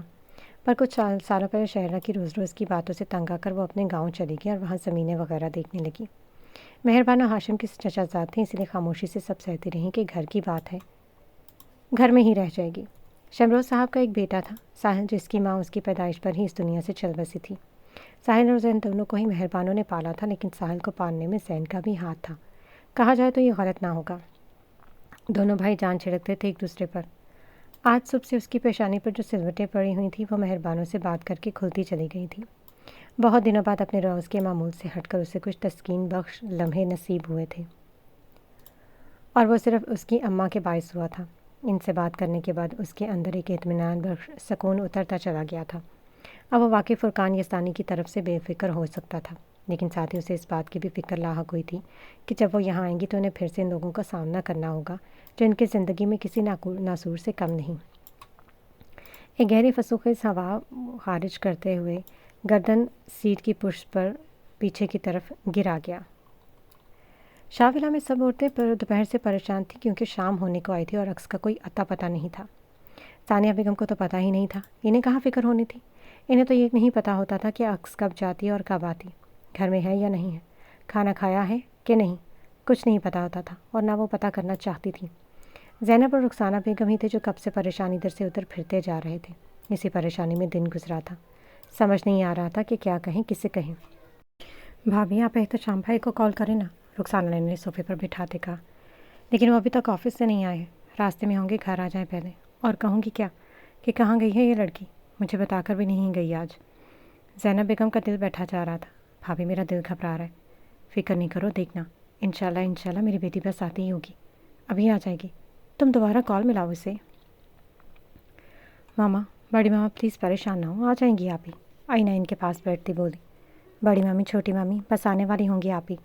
پر کچھ سالوں پہلے شہرہ کی روز کی باتوں سے تنگ آ کر وہ اپنے گاؤں چلی گئی اور وہاں زمینیں وغیرہ دیکھنے لگی۔ مہربانو ہاشم کی چچا زاد تھیں، اس لیے خاموشی سے سب سہتی رہیں کہ گھر کی بات ہے، گھر میں ہی رہ جائے گی۔ شمروز صاحب کا ایک بیٹا تھا، ساحل، جس کی ماں اس کی پیدائش پر ہی اس دنیا سے چل بسی تھی۔ ساحل اور زین دونوں کو ہی مہربانوں نے پالا تھا، لیکن ساحل کو پالنے میں زین کا بھی ہاتھ تھا۔ کہا جائے تو یہ غلط نہ ہوگا۔ دونوں بھائی جان چھڑکتے تھے ایک دوسرے پر۔ آج صبح سے اس کی پیشانی پر جو سلوٹیں پڑی ہوئی تھیں وہ مہربانوں سے بات کر کے کھلتی چلی گئی تھی۔ بہت دنوں بعد اپنے روز کے معمول سے ہٹ کر اسے کچھ تسکین بخش لمحے نصیب ہوئے تھے، اور وہ صرف اس کی اماں کے باعث ہوا تھا۔ ان سے بات کرنے کے بعد اس کے اندر ایک اطمینان بخش سکون اترتا چلا گیا تھا۔ اب وہ واقعی فرقان یزدانی کی طرف سے بے فکر ہو سکتا تھا، لیکن ساتھ ہی اسے اس بات کی بھی فکر لاحق ہوئی تھی کہ جب وہ یہاں آئیں گی تو انہیں پھر سے ان لوگوں کا سامنا کرنا ہوگا جو ان کی زندگی میں کسی ناسور سے کم نہیں۔ ایک گہری فسوخیز ہوا خارج کرتے ہوئے گردن سیٹ کی پشت پر پیچھے کی طرف گرا گیا۔ شاہ ولا میں سب عورتیں دوپہر سے پریشان تھیں کیونکہ شام ہونے کو آئی تھی اور عکس کا کوئی اتا پتہ نہیں تھا۔ ثانیہ بیگم کو تو پتہ ہی نہیں تھا، انہیں کہاں فکر ہونی تھی۔ انہیں تو یہ نہیں پتہ ہوتا تھا کہ عکس کب جاتی اور کب آتی، گھر میں ہے یا نہیں ہے، کھانا کھایا ہے کہ نہیں، کچھ نہیں پتہ ہوتا تھا، اور نہ وہ پتہ کرنا چاہتی تھی۔ زینب اور رخسانہ بیگم ہی تھے جو کب سے پریشانی ادھر سے ادھر پھرتے جا رہے تھے۔ اسی پریشانی میں دن گزرا تھا، سمجھ نہیں آ رہا تھا کہ کیا کہیں، کسے کہیں۔ بھابھی، آپ احتشام بھائی کو کال کریں نا، رخسانہ نے انہیں صوفے پر بٹھاتے کہا۔ لیکن وہ ابھی تک آفس سے نہیں آئے، راستے میں ہوں گے، گھر آ جائیں پہلے۔ اور کہوں گی کیا کہ کہاں گئی ہے یہ لڑکی، مجھے بتا کر بھی نہیں گئی آج۔ زینب بیگم کا دل بیٹھا جا رہا تھا۔ بھابھی، میرا دل گھبرا رہا ہے۔ فکر نہیں کرو، دیکھنا انشاءاللہ میری بیٹی بس آتی ہی ہوگی، ابھی آ جائے گی، تم دوبارہ کال ملاؤ اسے۔ ماما، بڑی ماما پلیز پریشان نہ ہو، آ جائیں گی آپ ہی، آئینہ ان کے پاس بیٹھتی بولی۔ بڑی مامی، چھوٹی مامی، بس آنے والی ہوں گی آپ ہی،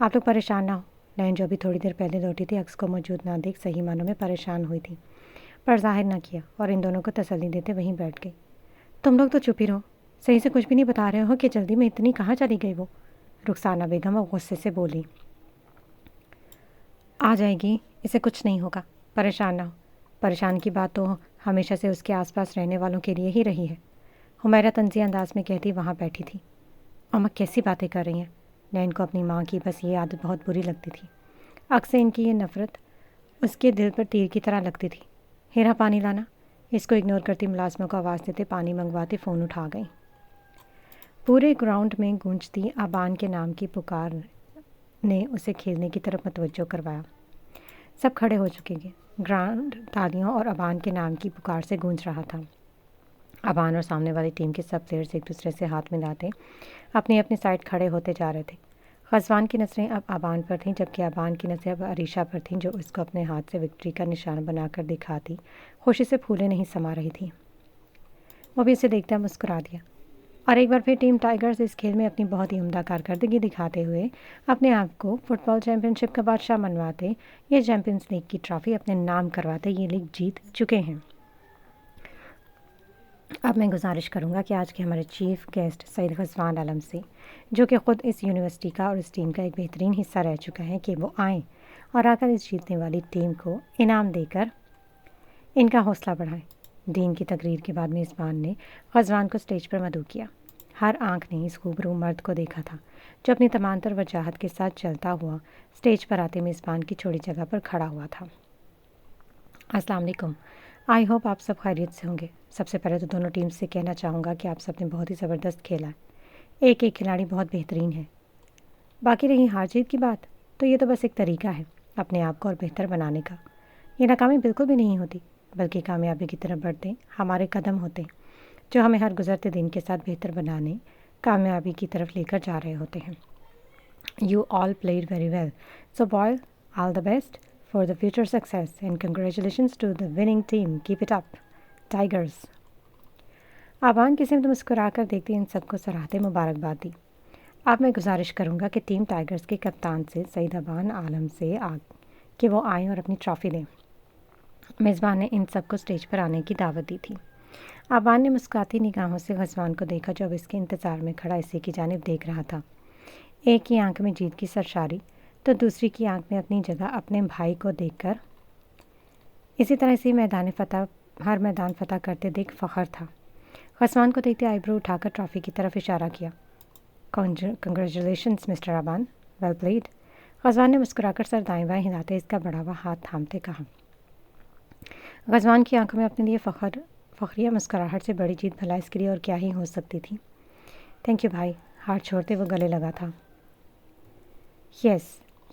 آپ لوگ پریشان نہ ہو۔ نین جو ابھی تھوڑی دیر پہلے لوٹی تھی، عکس کو موجود نہ دیکھ صحیح معنوں میں پریشان ہوئی تھی، پر ظاہر نہ کیا، اور ان دونوں کو تسلی دیتے وہیں بیٹھ گئی۔ تم لوگ تو چپ ہی رہو، صحیح سے کچھ بھی نہیں بتا رہے ہو کہ جلدی میں اتنی کہاں چلی گئی وہ، رخسانہ بیگم غصے سے بولی۔ آ جائے گی، اسے کچھ نہیں ہوگا، پریشان نہ ہو۔ پریشان کی بات تو ہمیشہ سے اس کے آس پاس رہنے والوں کے لیے ہی رہی ہے، حمیرہ طنزی انداز میں کہتی وہاں بیٹھی تھی۔ اماں کیسی باتیں کر رہی ہیں؟ نین کو اپنی ماں کی بس یہ عادت بہت بری لگتی تھی، عکس سے ان کی یہ نفرت اس کے دل پر تیر کی طرح لگتی تھی۔ ہیرا، پانی لانا۔ اس کو اگنور کرتی ملازموں کو آواز دیتے پانی منگواتے فون اٹھا گئی۔ پورے گراؤنڈ میں گونجتی آبان کے نام کی پکار نے اسے کھیلنے کی طرف متوجہ کروایا۔ سب کھڑے ہو چکے گے، گراؤنڈ تالیوں اور آبان کے نام کی پکار سے گونج رہا تھا۔ آبان اور سامنے والی ٹیم کے سب پلیئرز ایک دوسرے سے ہاتھ ملاتے اپنی اپنی سائڈ کھڑے ہوتے جا رہے تھے۔ غزوان کی نظریں اب آبان پر تھیں، جبکہ آبان کی نظریں اب عریشہ پر تھیں، جو اس کو اپنے ہاتھ سے وکٹری کا نشان بنا کر دکھاتی خوشی سے پھولے نہیں سما رہی تھی۔ وہ بھی اسے دیکھتا مسکرا دیا، اور ایک بار پھر ٹیم ٹائیگرز اس کھیل میں اپنی بہت ہی عمدہ کارکردگی دکھاتے ہوئے اپنے آپ کو فٹ بال چیمپئن شپ کا بادشاہ منواتے، یہ چیمپئنز لیگ کی ٹرافی اپنے نام کرواتے یہ لیگ جیت چکے ہیں۔ اب میں گزارش کروں گا کہ آج کے ہمارے چیف گیسٹ سید غزوان عالم سے، جو کہ خود اس یونیورسٹی کا اور اس ٹیم کا ایک بہترین حصہ رہ چکا ہے، کہ وہ آئیں اور آ کر اس جیتنے والی ٹیم کو انعام دے کر ان کا حوصلہ بڑھائیں۔ دین کی تقریر کے بعد میزبان نے غزوان کو اسٹیج پر مدعو کیا۔ ہر آنکھ نے اس خوبرو مرد کو دیکھا تھا جو اپنی تمام تر وجاہت کے ساتھ چلتا ہوا اسٹیج پر آتے میزبان کی چھوڑی جگہ پر کھڑا ہوا تھا۔ السلام علیکم، آئی ہوپ آپ سب خیریت سے ہوں گے۔ سب سے پہلے تو دونوں ٹیم سے کہنا چاہوں گا کہ آپ سب نے بہت ہی زبردست کھیلا ہے، ایک کھلاڑی بہت بہترین ہے۔ باقی رہی ہار جیت کی بات، تو یہ تو بس ایک طریقہ ہے اپنے آپ کو اور بہتر بنانے کا۔ یہ ناکامی بالکل بھی نہیں ہوتی، بلکہ کامیابی کی طرف بڑھتے ہمارے قدم ہوتے ہیں جو ہمیں ہر گزرتے دن کے ساتھ بہتر بنانے، کامیابی کی طرف لے کر جا رہے ہوتے ہیں۔ You all played very well, so boy all the best for the future success and congratulations to the winning team, keep it up tigers. Aban کی سمت مسکرا کر دیکھتے ان سب کو سراہتے مبارکباد دی۔ اب میں گزارش کروں گا کہ ٹیم ٹائیگرز کے کپتان سے سعید آبان عالم سے کہ وہ آئیں اور اپنی ٹرافی دیں۔ میزبان نے ان سب کو اسٹیج پر آنے کی دعوت دی تھی۔ آبان نے مسکراتی نگاہوں سے غزوان کو دیکھا جو اب اس کے انتظار میں کھڑا اسی کی جانب دیکھ رہا تھا۔ ایک کی آنکھ میں جیت کی سرشاری تو دوسری کی آنکھ میں اپنی جگہ اپنے بھائی کو دیکھ کر اسی طرح ہر میدان فتح کرتے دیکھ فخر تھا۔ غزوان کو دیکھتے آئی برو اٹھا کر ٹرافی کی طرف اشارہ کیا۔ Congratulations mister Aban, well played. Ghazwan نے مسکرا کر سر دائیں بائیں ہلاتے اس کا بڑا ہوا ہاتھ تھامتے کہا۔ غزوان کی آنکھوں میں اپنے لیے فخریہ مسکراہٹ سے بڑی جیت بھلا اس کے لیے اور کیا ہی ہو سکتی تھی۔ تھینک یو بھائی، ہاتھ چھوڑتے وہ گلے لگا تھا۔ یس،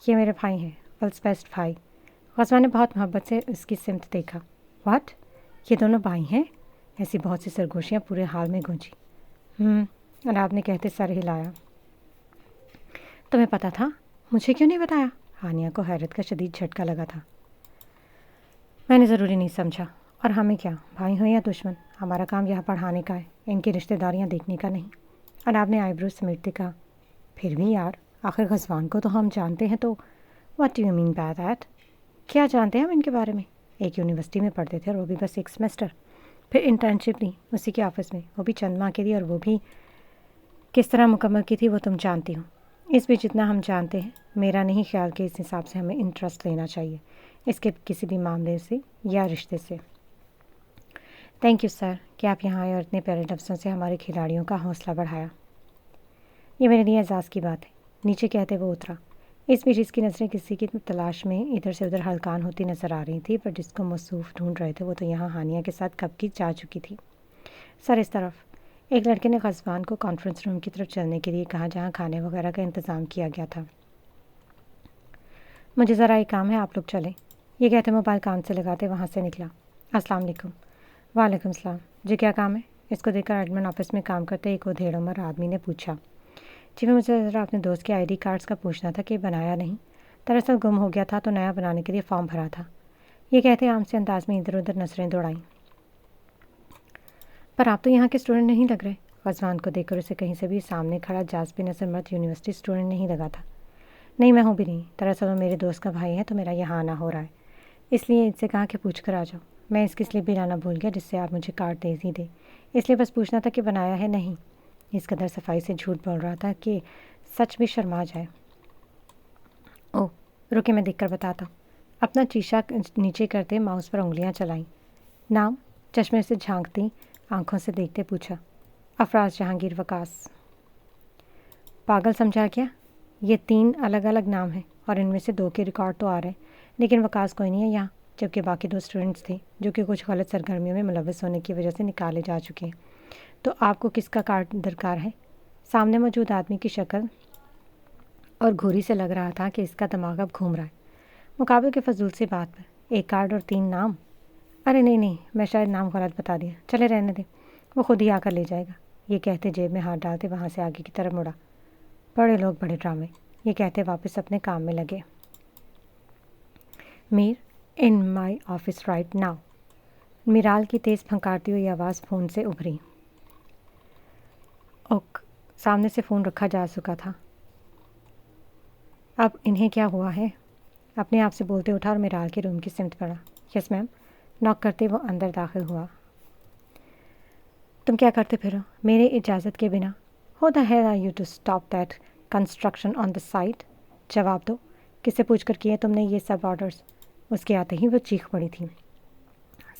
یہ میرے بھائی ہیں، ورلڈز بیسٹ بھائی۔ غزوان نے بہت محبت سے اس کی سمت دیکھا۔ واٹ، یہ دونوں بھائی ہیں؟ ایسی بہت سی سرگوشیاں پورے حال میں گونجی۔ اناب نے کہتے سر ہلایا۔ تمہیں پتہ تھا؟ مجھے کیوں نہیں بتایا؟ ہانیہ کو حیرت کا شدید جھٹکا لگا تھا۔ میں نے ضروری نہیں سمجھا، اور ہمیں کیا، بھائی ہوں یا دشمن، ہمارا کام یہاں پڑھانے کا ہے، ان کی رشتہ داریاں دیکھنے کا نہیں۔ اناب نے آئی برو سمیٹتے کہا۔ پھر بھی یار، آخر غزوان کو تو ہم جانتے ہیں، تو what do you mean by that? کیا جانتے ہیں ہم ان کے بارے میں؟ ایک یونیورسٹی میں پڑھتے تھے اور وہ بھی بس ایک سیمسٹر، پھر انٹرنشپ لی اسی کے آفس میں، وہ بھی چند ماہ کے لیے، اور وہ بھی کس طرح مکمل کی تھی وہ تم جانتی ہو۔ اس بھی جتنا ہم جانتے ہیں، میرا نہیں خیال کہ اس حساب سے ہمیں انٹرسٹ لینا چاہیے اس کے کسی بھی معاملے سے یا رشتے سے۔ تھینک یو سر کہ آپ یہاں آئے اور اتنے پیارے لفظوں سے ہمارے کھلاڑیوں کا حوصلہ بڑھایا۔ یہ میرے لیے اعزاز کی بات ہے، نیچے کہتے وہ اترا۔ اس بیچ اس کی نظریں کسی کی تلاش میں ادھر سے ادھر ہلکان ہوتی نظر آ رہی تھی، پر جس کو موصوف ڈھونڈ رہے تھے وہ تو یہاں ہانیہ کے ساتھ کب کی جا چکی تھی۔ سر اس طرف۔ ایک لڑکے نے غزوان کو کانفرنس روم کی طرف چلنے کے لیے کہا جہاں کھانے وغیرہ کا انتظام کیا گیا تھا۔ مجھے ذرا ایک کام ہے، آپ لوگ چلیں، یہ کہتے موبائل کان سے لگاتے وہاں سے نکلا۔ السلام علیکم۔ وعلیکم السلام، جی کیا کام ہے؟ اس کو دیکھ کر ایڈمن آفس میں کام کرتے ایک ادھیڑ عمر آدمی نے پوچھا۔ جی مجھے ذرا اپنے دوست کے ID کارڈز کا پوچھنا تھا کہ بنایا نہیں، دراصل گم ہو گیا تھا تو نیا بنانے کے لیے فارم بھرا تھا، یہ کہتے عام سے انداز میں ادھر ادھر نظریں دوڑائیں۔ پر آپ تو یہاں کے اسٹوڈنٹ نہیں لگ رہے۔ غزوان کو دیکھ کر اسے کہیں سے بھی سامنے کھڑا جازب نظر مرد یونیورسٹی اسٹوڈنٹ نہیں لگا تھا۔ نہیں میں ہوں بھی نہیں، دراصل وہ میرے دوست کا بھائی ہے تو میرا یہاں آنا ہو رہا ہے، اس لیے ان سے کہا کہ پوچھ کر آ جاؤ۔ میں اس کی سلپ بھی لانا بھول گیا جس سے آپ مجھے کارڈ دے ہی دے، اس لیے بس پوچھنا تھا کہ بنایا ہے نہیں۔ اس قدر صفائی سے جھوٹ بول رہا تھا کہ سچ بھی شرما جائے۔ اوہ رکے میں دیکھ کر بتاتا ہوں۔ اپنا شیشہ نیچے کرتے ماؤس پر انگلیاں چلائیں۔ نام؟ چشمے سے جھانکتی آنکھوں سے دیکھتے پوچھا۔ افراز جہانگیر وکاس۔ پاگل سمجھا کیا؟ یہ 3 الگ الگ نام ہیں اور ان میں سے 2 کے ریکارڈ تو آ رہے ہیں، لیکن وکاس کوئی نہیں ہے یہاں، جبکہ باقی 2 اسٹوڈنٹس تھے جو کہ کچھ غلط سرگرمیوں میں ملوث ہونے کی وجہ سے نکالے جا چکے ہیں۔ تو آپ کو کس کا کارڈ درکار ہے؟ سامنے موجود آدمی کی شکل اور گھوری سے لگ رہا تھا کہ اس کا دماغ اب گھوم رہا ہے۔ مقابل کے فضول سی بات پر 1 کارڈ اور 3 نام؟ ارے نہیں، میں شاید نام غلط بتا دیا، چلے رہنے دیں، وہ خود ہی آ کر لے جائے گا، یہ کہتے جیب میں ہاتھ ڈالتے وہاں سے آگے کی طرف مڑا۔ بڑے لوگ بڑے ڈرامے، یہ کہتے واپس اپنے کام میں لگے۔ میر، ان مائی آفس رائٹ ناؤ۔ میرال کی تیز پھنکارتی ہوئی آواز فون سے ابھری۔ اوک، سامنے سے فون رکھا جا چکا تھا۔ اب انہیں کیا ہوا ہے؟ اپنے آپ سے بولتے اٹھا اور میرال کے روم کی سمت پڑا۔ یس میم، ناک کرتے وہ اندر داخل ہوا۔ تم کیا کرتے پھرو میرے اجازت کے بنا؟ Who the hell are you to stop that construction on the site? جواب دو، کس سے پوچھ کر کیے تم نے یہ سب آرڈرز؟ اس کے آتے ہی وہ چیخ پڑی تھی۔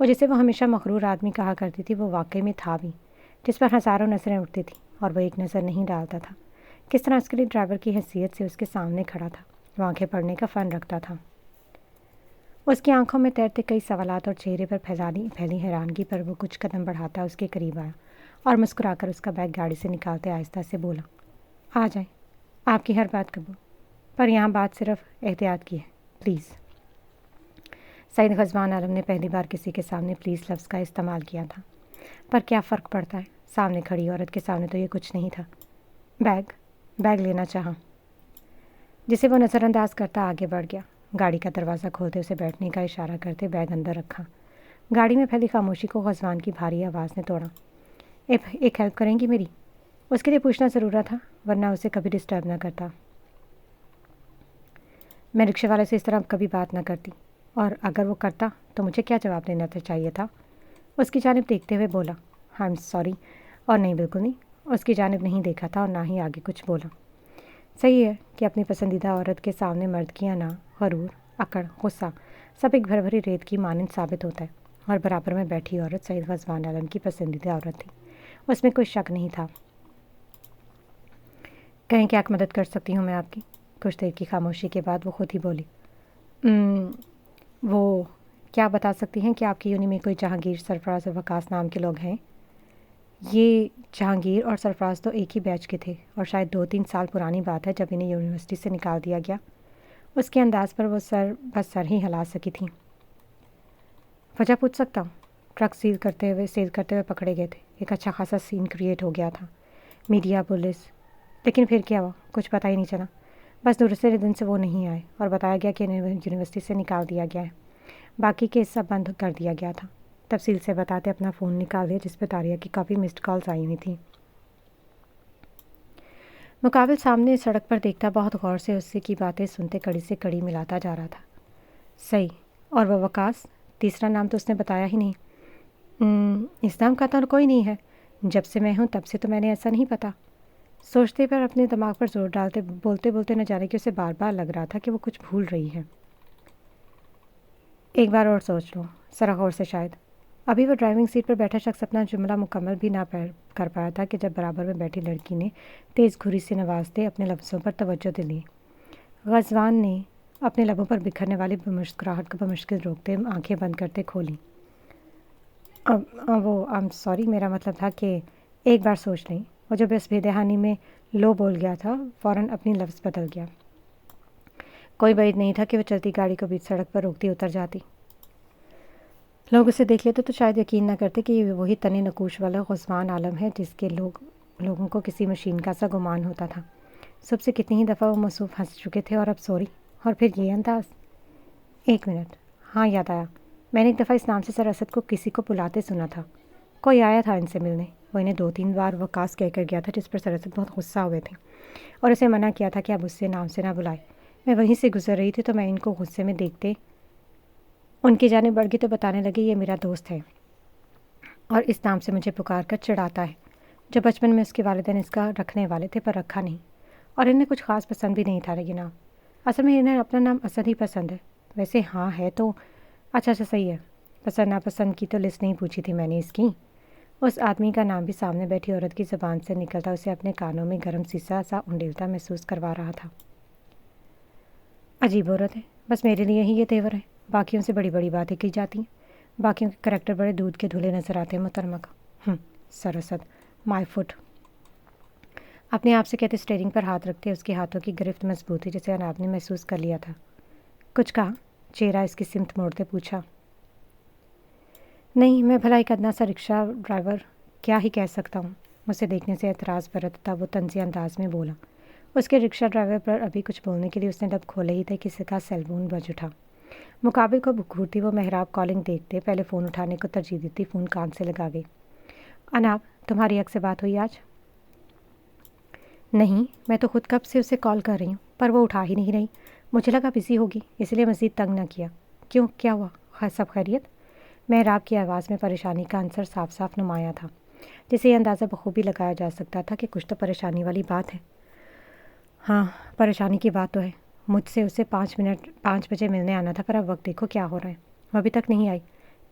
وہ جسے وہ ہمیشہ مغرور آدمی کہا کرتی تھی وہ واقعی میں تھا بھی، جس پر ہزاروں نظریں اٹھتی تھیں اور وہ ایک نظر نہیں ڈالتا تھا۔ کس طرح اس کے لیے ڈرائیور کی حیثیت سے اس کے سامنے کھڑا تھا، وہ آنکھیں پڑھنے کا فن رکھتا تھا۔ اس کی آنکھوں میں تیرتے کئی سوالات اور چہرے پر پھیلی حیرانگی پر وہ کچھ قدم بڑھاتا اس کے قریب آیا اور مسکرا کر اس کا بیگ گاڑی سے نکالتے آہستہ سے بولا، آ جائیں، آپ کی ہر بات قبول، پر یہاں بات صرف احتیاط کی ہے، پلیز۔ سعید غضبان عالم نے پہلی بار کسی کے سامنے پلیز لفظ کا استعمال کیا تھا، پر کیا فرق پڑتا ہے، سامنے کھڑی عورت کے سامنے تو یہ کچھ نہیں تھا۔ بیگ لینا چاہا، جسے وہ نظر انداز کرتا آگے بڑھ گیا۔ گاڑی کا دروازہ کھولتے اسے بیٹھنے کا اشارہ کرتے بیگ اندر رکھا۔ گاڑی میں پھیلی خاموشی کو غضبان کی بھاری آواز نے توڑا۔ ایک ہیلپ کریں گی میری؟ اس کے لیے پوچھنا ضروری تھا، ورنہ اسے کبھی ڈسٹرب نہ کرتا۔ میں رکشے والے سے اس طرح کبھی بات نہ کرتی، اور اگر وہ کرتا تو مجھے کیا جواب دینا چاہیے تھا؟ اس کی جانب دیکھتے ہوئے بولا، آئی ایم سوری، اور نہیں، بالکل نہیں۔ اس کی جانب نہیں دیکھا تھا اور نہ ہی آگے کچھ بولا۔ صحیح ہے کہ اپنی پسندیدہ عورت کے سامنے مرد کی انا، غرور، اکڑ، غصہ سب ایک بھر بھری ریت کی مانند ثابت ہوتا ہے، اور برابر میں بیٹھی عورت سعید غضبان عالم کی پسندیدہ عورت تھی، اس میں کوئی شک نہیں تھا۔ کہیں کیا مدد کر سکتی ہوں میں آپ کی؟ کچھ دیر کی خاموشی کے بعد وہ خود ہی بولی، وہ کیا بتا سکتی ہیں کہ آپ کی یونی میں کوئی جہانگیر، سرفراز اور وقاص نام کے لوگ ہیں؟ یہ جہانگیر اور سرفراز تو ایک ہی بیچ کے تھے، اور شاید 2-3 سال پرانی بات ہے جب انہیں یونیورسٹی سے نکال دیا گیا۔ اس کے انداز پر وہ بس سر ہی ہلا سکی تھیں۔ وجہ پوچھ سکتا ہوں؟ ٹرک سیل کرتے ہوئے پکڑے گئے تھے، ایک اچھا خاصا سین کریٹ ہو گیا تھا، میڈیا، پولیس، لیکن پھر کیا ہوا کچھ پتہ ہی نہیں چلا۔ بس دوسرے دن سے وہ نہیں آئے اور بتایا گیا کہ انہیں یونیورسٹی سے نکال دیا گیا ہے۔ باقی کیس سب بند کر دیا گیا تھا۔ تفصیل سے بتاتے اپنا فون نکال دیا جس پہ طاریہ کی کافی مسڈ کالز آئی ہوئی تھیں۔ مقابل سامنے سڑک پر دیکھتا بہت غور سے اس کی باتیں سنتے کڑی سے کڑی ملاتا جا رہا تھا۔ صحیح، اور وہ وقاص، تیسرا نام تو اس نے بتایا ہی نہیں۔ اس نام کا تو کوئی نہیں ہے، جب سے میں ہوں تب سے تو میں نے ایسا نہیں پتا۔ سوچتے پر اپنے دماغ پر زور ڈالتے بولتے نہ جانے کہ اسے بار بار لگ رہا تھا کہ وہ کچھ بھول رہی ہے۔ ایک بار اور سوچ لو، ذرا غور سے شاید۔ ابھی وہ ڈرائیونگ سیٹ پر بیٹھا شخص اپنا جملہ مکمل بھی نہ کر پایا تھا کہ جب برابر میں بیٹھی لڑکی نے تیز گھری سے نوازتے اپنے لفظوں پر توجہ دلی۔ غضبان نے اپنے لبوں پر بکھرنے والی مسکراہٹ کو بمشکل روکتے آنکھیں بند کرتے کھولی۔ I'm سوری، میرا مطلب تھا کہ ایک بار سوچ لیں۔ وہ جو بس بے دہانی میں لو بول گیا تھا فوراً اپنی لفظ بدل گیا۔ کوئی بعید نہیں تھا کہ وہ چلتی گاڑی کو بیچ سڑک پر روکتی اتر جاتی۔ لوگ اسے دیکھ لیتے تو شاید یقین نہ کرتے کہ یہ وہی تن نقوش والا غضبان عالم ہے جس کے لوگوں کو کسی مشین کا سا گمان ہوتا تھا۔ صبح سے کتنی ہی دفعہ وہ مصروف ہنس چکے تھے اور اب سوری، اور پھر یہ انداز۔ ایک منٹ، ہاں یاد آیا، میں نے ایک دفعہ اس نام سے سر اسد کو کسی کو بلاتے سنا تھا۔ کوئی آیا تھا ان سے ملنے، وہ انہیں 2-3 بار وقاص کہہ کر گیا تھا، جس پر سر اسد بہت غصہ ہوئے تھے اور اسے منع کیا تھا کہ اب اس سے نام سے نہ بلائے۔ میں وہیں سے گزر رہی تھی تو میں ان کو غصے میں دیکھتے ان کی جانب بڑھ گئی تو بتانے لگے یہ میرا دوست ہے اور اس نام سے مجھے پکار کر چڑھاتا ہے، جو بچپن میں اس کے والدین اس کا رکھنے والے تھے پر رکھا نہیں، اور انہیں کچھ خاص پسند بھی نہیں تھا یہ نام۔ اصل میں انہیں اپنا نام اسد ہی پسند ہے۔ ویسے ہاں ہے تو اچھا صحیح ہے، پسند ناپسند کی تو لسٹ نہیں پوچھی تھی میں نے اس کی۔ اس آدمی کا نام بھی سامنے بیٹھی عورت کی زبان سے نکلتا اسے اپنے کانوں میں گرم سیسا سا انڈیلتا محسوس کروا رہا تھا۔ عجیب عورت ہے، بس میرے لیے ہی یہ تیور ہے، باقیوں سے بڑی بڑی باتیں کی جاتی ہیں، باقیوں کے کریکٹر بڑے دودھ کے دھلے نظر آتے ہیں محترمہ کا۔ سر اسد، مائی فٹ، اپنے آپ سے کہتے اسٹیئرنگ پر ہاتھ رکھتے اس کے ہاتھوں کی گرفت مضبوط تھی جسے اناب نے محسوس کر لیا تھا۔ کچھ کہا؟ چہرہ اس کی سمت موڑتے پوچھا۔ نہیں، میں بھلا ایک ادنا سا رکشہ ڈرائیور کیا ہی کہہ سکتا ہوں۔ اسے دیکھنے سے اعتراض برتتا وہ طنزی انداز میں بولا۔ اس کے رکشہ ڈرائیور پر ابھی کچھ بولنے کے لیے اس نے لب کھولے ہی تھے کسی کا سیل فون بج اٹھا۔ مقابل کو گھورتی وہ محراب کالنگ دیکھتے پہلے فون اٹھانے کو ترجیح دیتی فون کان سے لگا گئی۔ اناب، تمہاری حق سے بات ہوئی آج؟ نہیں، میں تو خود کب سے اسے کال کر رہی ہوں پر وہ اٹھا ہی نہیں رہی، مجھے لگا بزی ہوگی اس لیے مزید تنگ نہ کیا۔ کیوں، کیا ہوا؟ سب خیریت؟ محراب کی آواز میں پریشانی کا عنصر صاف صاف نمایاں تھا، جسے یہ اندازہ بخوبی لگایا جا سکتا تھا کہ کچھ تو پریشانی والی بات ہے۔ ہاں، پریشانی کی بات تو ہے، مجھ سے اسے 5 بجے ملنے آنا تھا پر اب وقت دیکھو کیا ہو رہا ہے، وہ ابھی تک نہیں آئی۔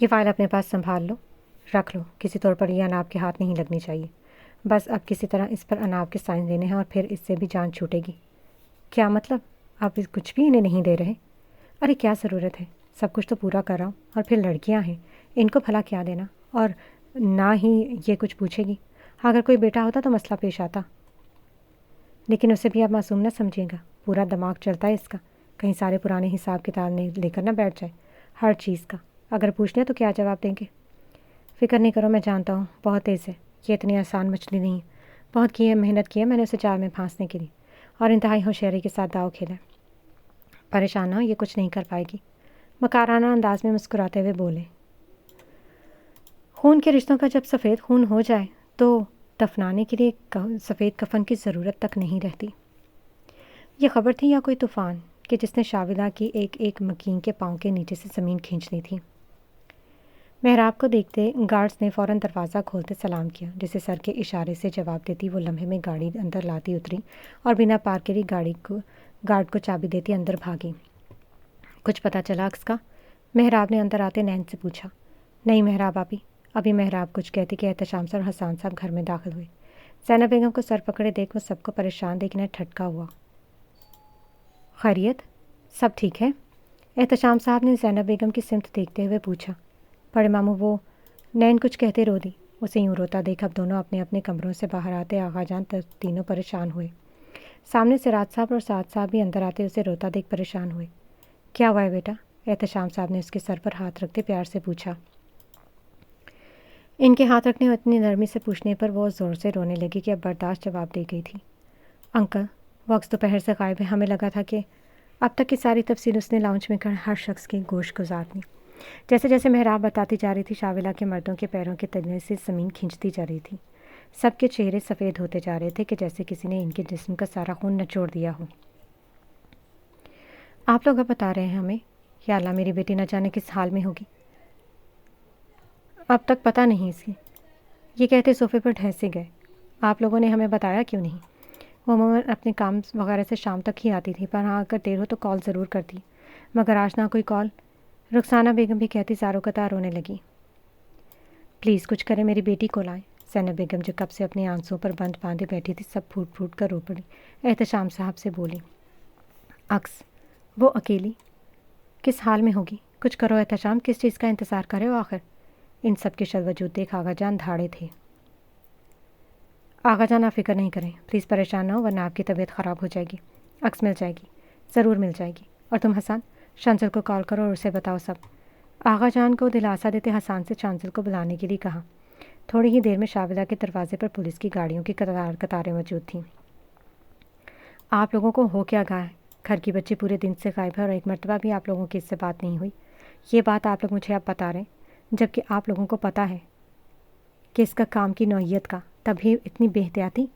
یہ فائل اپنے پاس سنبھال لو، رکھ لو، کسی طور پر یہ اناب کے ہاتھ نہیں لگنی چاہیے۔ بس اب کسی طرح اس پر اناب کے سائن دینے ہیں اور پھر اس سے بھی جان چھوٹے گی۔ کیا مطلب؟ آپ کچھ بھی انہیں نہیں دے رہے؟ ارے کیا ضرورت ہے، سب کچھ تو پورا کر رہا ہوں، اور پھر لڑکیاں ہیں، ان کو بھلا کیا دینا، اور نہ ہی یہ کچھ پوچھے گی۔ اگر کوئی بیٹا ہوتا تو مسئلہ پیش آتا، لیکن اسے بھی آپ معصوم نہ سمجھے گا، پورا دماغ چلتا ہے اس کا، کہیں سارے پرانے حساب کتاب لے کر نہ بیٹھ جائے ہر چیز کا۔ اگر پوچھ لیں تو کیا جواب دیں گے؟ فکر نہیں کرو، میں جانتا ہوں بہت تیز ہے، یہ اتنی آسان مچھلی نہیں ہے، بہت محنت کی ہے میں نے اسے جال میں پھانسنے کے لیے، اور انتہائی ہوشیاری کے ساتھ داؤ کھیلا۔ پریشان نہ ہو، یہ کچھ نہیں کر پائے گی، مکارانہ انداز میں مسکراتے ہوئے بولے۔ خون کے رشتوں کا جب سفید خون ہو جائے تو دفنانے کے لیے سفید کفن کی ضرورت تک نہیں رہتی۔ یہ خبر تھی یا کوئی طوفان کہ جس نے شاولہ کی ایک ایک مکین کے پاؤں کے نیچے سے زمین کھینچ لی تھی۔ محراب کو دیکھتے گارڈز نے فوراً دروازہ کھولتے سلام کیا، جسے سر کے اشارے سے جواب دیتی وہ لمحے میں گاڑی اندر لاتی اتری اور بنا پارک کری گارڈ کو چابی دیتی اندر بھاگی۔ کچھ پتہ چلا عکس کا؟ محراب نے اندر آتے نین سے پوچھا۔ نہیں محراب آپی، ابھی محراب کچھ کہتی کہ احتشام سر اور حسان صاحب گھر میں داخل ہوئے۔ زینب بیگم کو سر پکڑے دیکھ وہ سب کو پریشان دیکھنے ٹھٹکا ہوا۔ خیریت؟ سب ٹھیک ہے؟ احتشام صاحب نے زینب بیگم کی سمت دیکھتے ہوئے پوچھا۔ بڑے ماموں وہ نین کچھ کہتے رو دی، اسے یوں روتا دیکھ اب دونوں اپنے اپنے کمروں سے باہر آتے آغا جان تینوں پریشان ہوئے۔ سامنے سراج صاحب اور سعد صاحب بھی اندر آتے اسے روتا دیکھ پریشان ہوئے۔ کیا ہوا ہے بیٹا؟ احتشام صاحب نے اس کے سر پر ہاتھ رکھتے پیار سے پوچھا۔ ان کے ہاتھ رکھنے اور اتنی نرمی سے پوچھنے پر وہ زور سے رونے لگی کہ اب برداشت جواب دے گئی تھی۔ انکل، وہ عکس دوپہر سے غائب ہے، ہمیں لگا تھا کہ اب تک کی ساری تفصیل اس نے لاؤنج میں کر ہر شخص کی گوش گزار دی۔ جیسے جیسے محراب بتاتی جا رہی تھی شاولہ کے مردوں کے پیروں کے تلے سے زمین کھینچتی جا رہی تھی۔ سب کے چہرے سفید ہوتے جا رہے تھے کہ جیسے کسی نے ان کے جسم کا سارا خون نچوڑ دیا ہو۔ آپ لوگ اب بتا رہے ہیں ہمیں؟ یا اللہ، میری بیٹی نہ جانے کس حال میں ہوگی، اب تک پتہ نہیں اس کی۔ یہ کہتے صوفے پر ڈھیسے گئے۔ آپ لوگوں نے ہمیں بتایا کیوں نہیں؟ وہ عموماً اپنے کام وغیرہ سے شام تک ہی آتی تھی، پر ہاں اگر دیر ہو تو کال ضرور کرتی، مگر آج نہ کوئی کال۔ رخسانہ بیگم بھی کہتی زاروں قطار رونے لگی۔ پلیز کچھ کریں، میری بیٹی کو لائیں۔ زینب بیگم جو کب سے اپنے آنسوں پر بند باندھے بیٹھی تھی سب پھوٹ پھوٹ کر رو پڑی۔ احتشام صاحب سے بولی۔ عکس، وہ اکیلی کس حال میں ہوگی؟ کچھ کرو احتشام، کس چیز کا انتظار کرے ہو آخر؟ ان سب کے شل وجود دیکھ آغا جان دھاڑے تھے۔ آغا جان آپ فکر نہیں کریں، پلیز پریشان نہ ہو ورنہ آپ کی طبیعت خراب ہو جائے گی۔ عکس مل جائے گی، ضرور مل جائے گی۔ اور تم حسان، شانزل کو کال کرو اور اسے بتاؤ سب۔ آغا جان کو دلاسا دیتے حسان سے شانزل کو بلانے کے لیے کہا۔ تھوڑی ہی دیر میں شاولہ کے دروازے پر پولیس کی گاڑیوں کی قطاریں موجود تھیں۔ آپ لوگوں کو ہو کیا گیا ہے؟ گھر کی بچی پورے دن سے غائب ہے اور ایک مرتبہ بھی آپ لوگوں کی اس سے بات نہیں ہوئی۔ یہ بات آپ لوگ مجھے اب بتا رہے ہیں، جبکہ آپ لوگوں کو پتہ ہے کہ اس کا کام کی نوعیت کا، تب بھی اتنی بے احتیاطی؟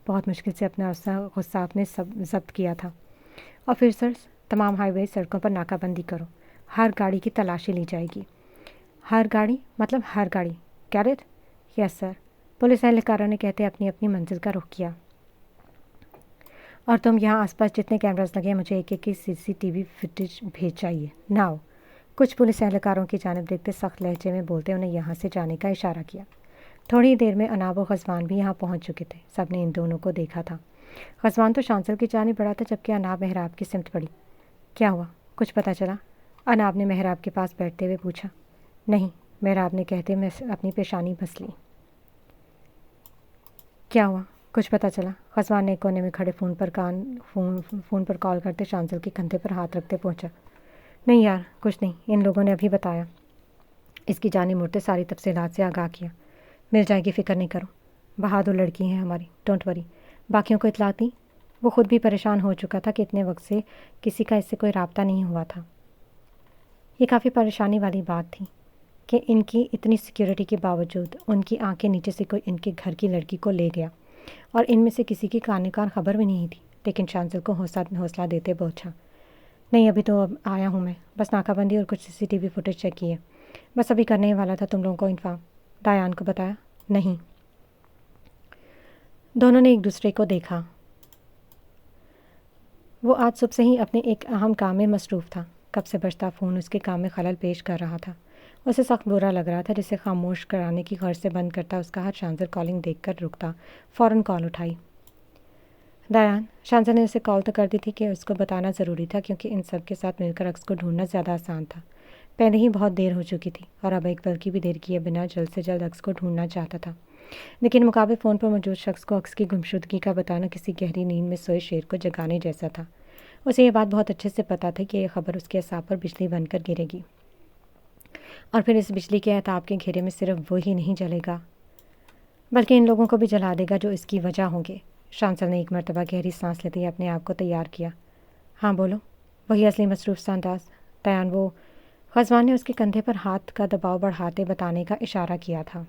بہت مشکل سے اپنا غصہ آپ نے ضبط کیا تھا۔ آفیسرز، تمام ہائی وے سڑکوں پر ناکہ بندی کرو، ہر گاڑی کی تلاشی لی جائے گی۔ ہر گاڑی مطلب ہر گاڑی؟ کیرٹ؟ یس سر، پولیس اہلکاروں نے کہتے اپنی اپنی منزل کا رخ کیا۔ اور تم یہاں آس پاس جتنے کیمراز لگے ہیں مجھے ایک ایک کی CCTV فوٹیج بھیج چاہیے ناؤ۔ کچھ پولیس اہلکاروں کی جانب دیکھتے سخت لہجے میں بولتے انہیں یہاں سے جانے کا اشارہ کیا۔ تھوڑی دیر میں اناب و غزوان بھی یہاں پہنچ چکے تھے۔ سب نے ان دونوں کو دیکھا تھا۔ غزوان تو شانزل کی جانب بڑھا تھا جبکہ اناب محراب کی سمت پڑی۔ کیا ہوا؟ کچھ پتہ چلا؟ اناب نے محراب کے پاس بیٹھتے ہوئے پوچھا۔ نہیں، محراب نے کہتے میں اپنی پیشانی بس لی۔ کیا ہوا؟ کچھ پتہ چلا؟ غزوان نے کونے میں کھڑے فون پر کال کرتے شانزل کے کندھے پر ہاتھ رکھتے پہنچا۔ نہیں یار، کچھ نہیں، ان لوگوں نے ابھی بتایا۔ اس کی جانب مڑتے ساری تفصیلات سے آگاہ کیا۔ مل جائے گی، فکر نہیں کرو، بہادر لڑکی ہیں ہماری، ڈونٹ وری۔ باقیوں کو اطلاع دی؟ وہ خود بھی پریشان ہو چکا تھا کہ اتنے وقت سے کسی کا اس سے کوئی رابطہ نہیں ہوا تھا۔ یہ کافی پریشانی والی بات تھی کہ ان کی اتنی سیکیورٹی کے باوجود ان کی آنکھیں نیچے سے کوئی ان کے گھر کی لڑکی کو لے گیا اور ان میں سے کسی کی کان کان خبر بھی نہیں تھی۔ لیکن شانزل کو حوصلہ دیتے پوچھا۔ نہیں، ابھی تو اب آیا ہوں میں، بس ناکہ بندی اور کچھ CCTV فوٹیج چیک کی ہے، بس ابھی کرنے ہی والا تھا تم لوگوں کو انفارم۔ ڈایان کو بتایا؟ نہیں۔ دونوں نے ایک دوسرے کو دیکھا۔ وہ آج صبح سے ہی اپنے ایک اہم کام میں مصروف تھا۔ کب سے بجتا فون اس کے کام میں خلل پیش کر رہا تھا۔ اسے سخت برا لگ رہا تھا، جسے خاموش کرانے کی غرض سے بند کرتا اس کا ہاتھ شانزر کالنگ دیکھ کر رکتا، فوراً کال اٹھائی۔ ڈیان، شانزر نے اسے کال تو کر دی تھی کہ اس کو بتانا ضروری تھا، کیونکہ ان سب کے ساتھ مل کر عکس کو ڈھونڈنا زیادہ آسان تھا۔ پہلے ہی بہت دیر ہو چکی تھی اور اب ایک پل کی بھی دیر کیے بنا جلد سے جلد عکس کو ڈھونڈنا چاہتا تھا، لیکن مقابل فون پر موجود شخص کو عکس کی گمشدگی کا بتانا کسی گہری نیند میں سوئے شیر کو جگانے جیسا تھا۔ اسے یہ بات بہت اچھے سے پتہ تھی کہ یہ خبر اس کے اعصاب پر بجلی بن کر گرے گی، اور پھر اس بجلی کے اعتاب کے گھیرے میں صرف وہی نہیں جلے گا بلکہ ان لوگوں کو بھی جلا دے گا جو اس کی وجہ ہوں گے۔ شانزر نے ایک مرتبہ گہری سانس لیتے ہی اپنے آپ کو تیار کیا۔ ہاں بولو، وہی اصلی مصروف سا انداز۔ ڈیان، وہ غزوان نے اس کے کندھے پر ہاتھ کا دباؤ بڑھاتے بتانے کا اشارہ کیا تھا۔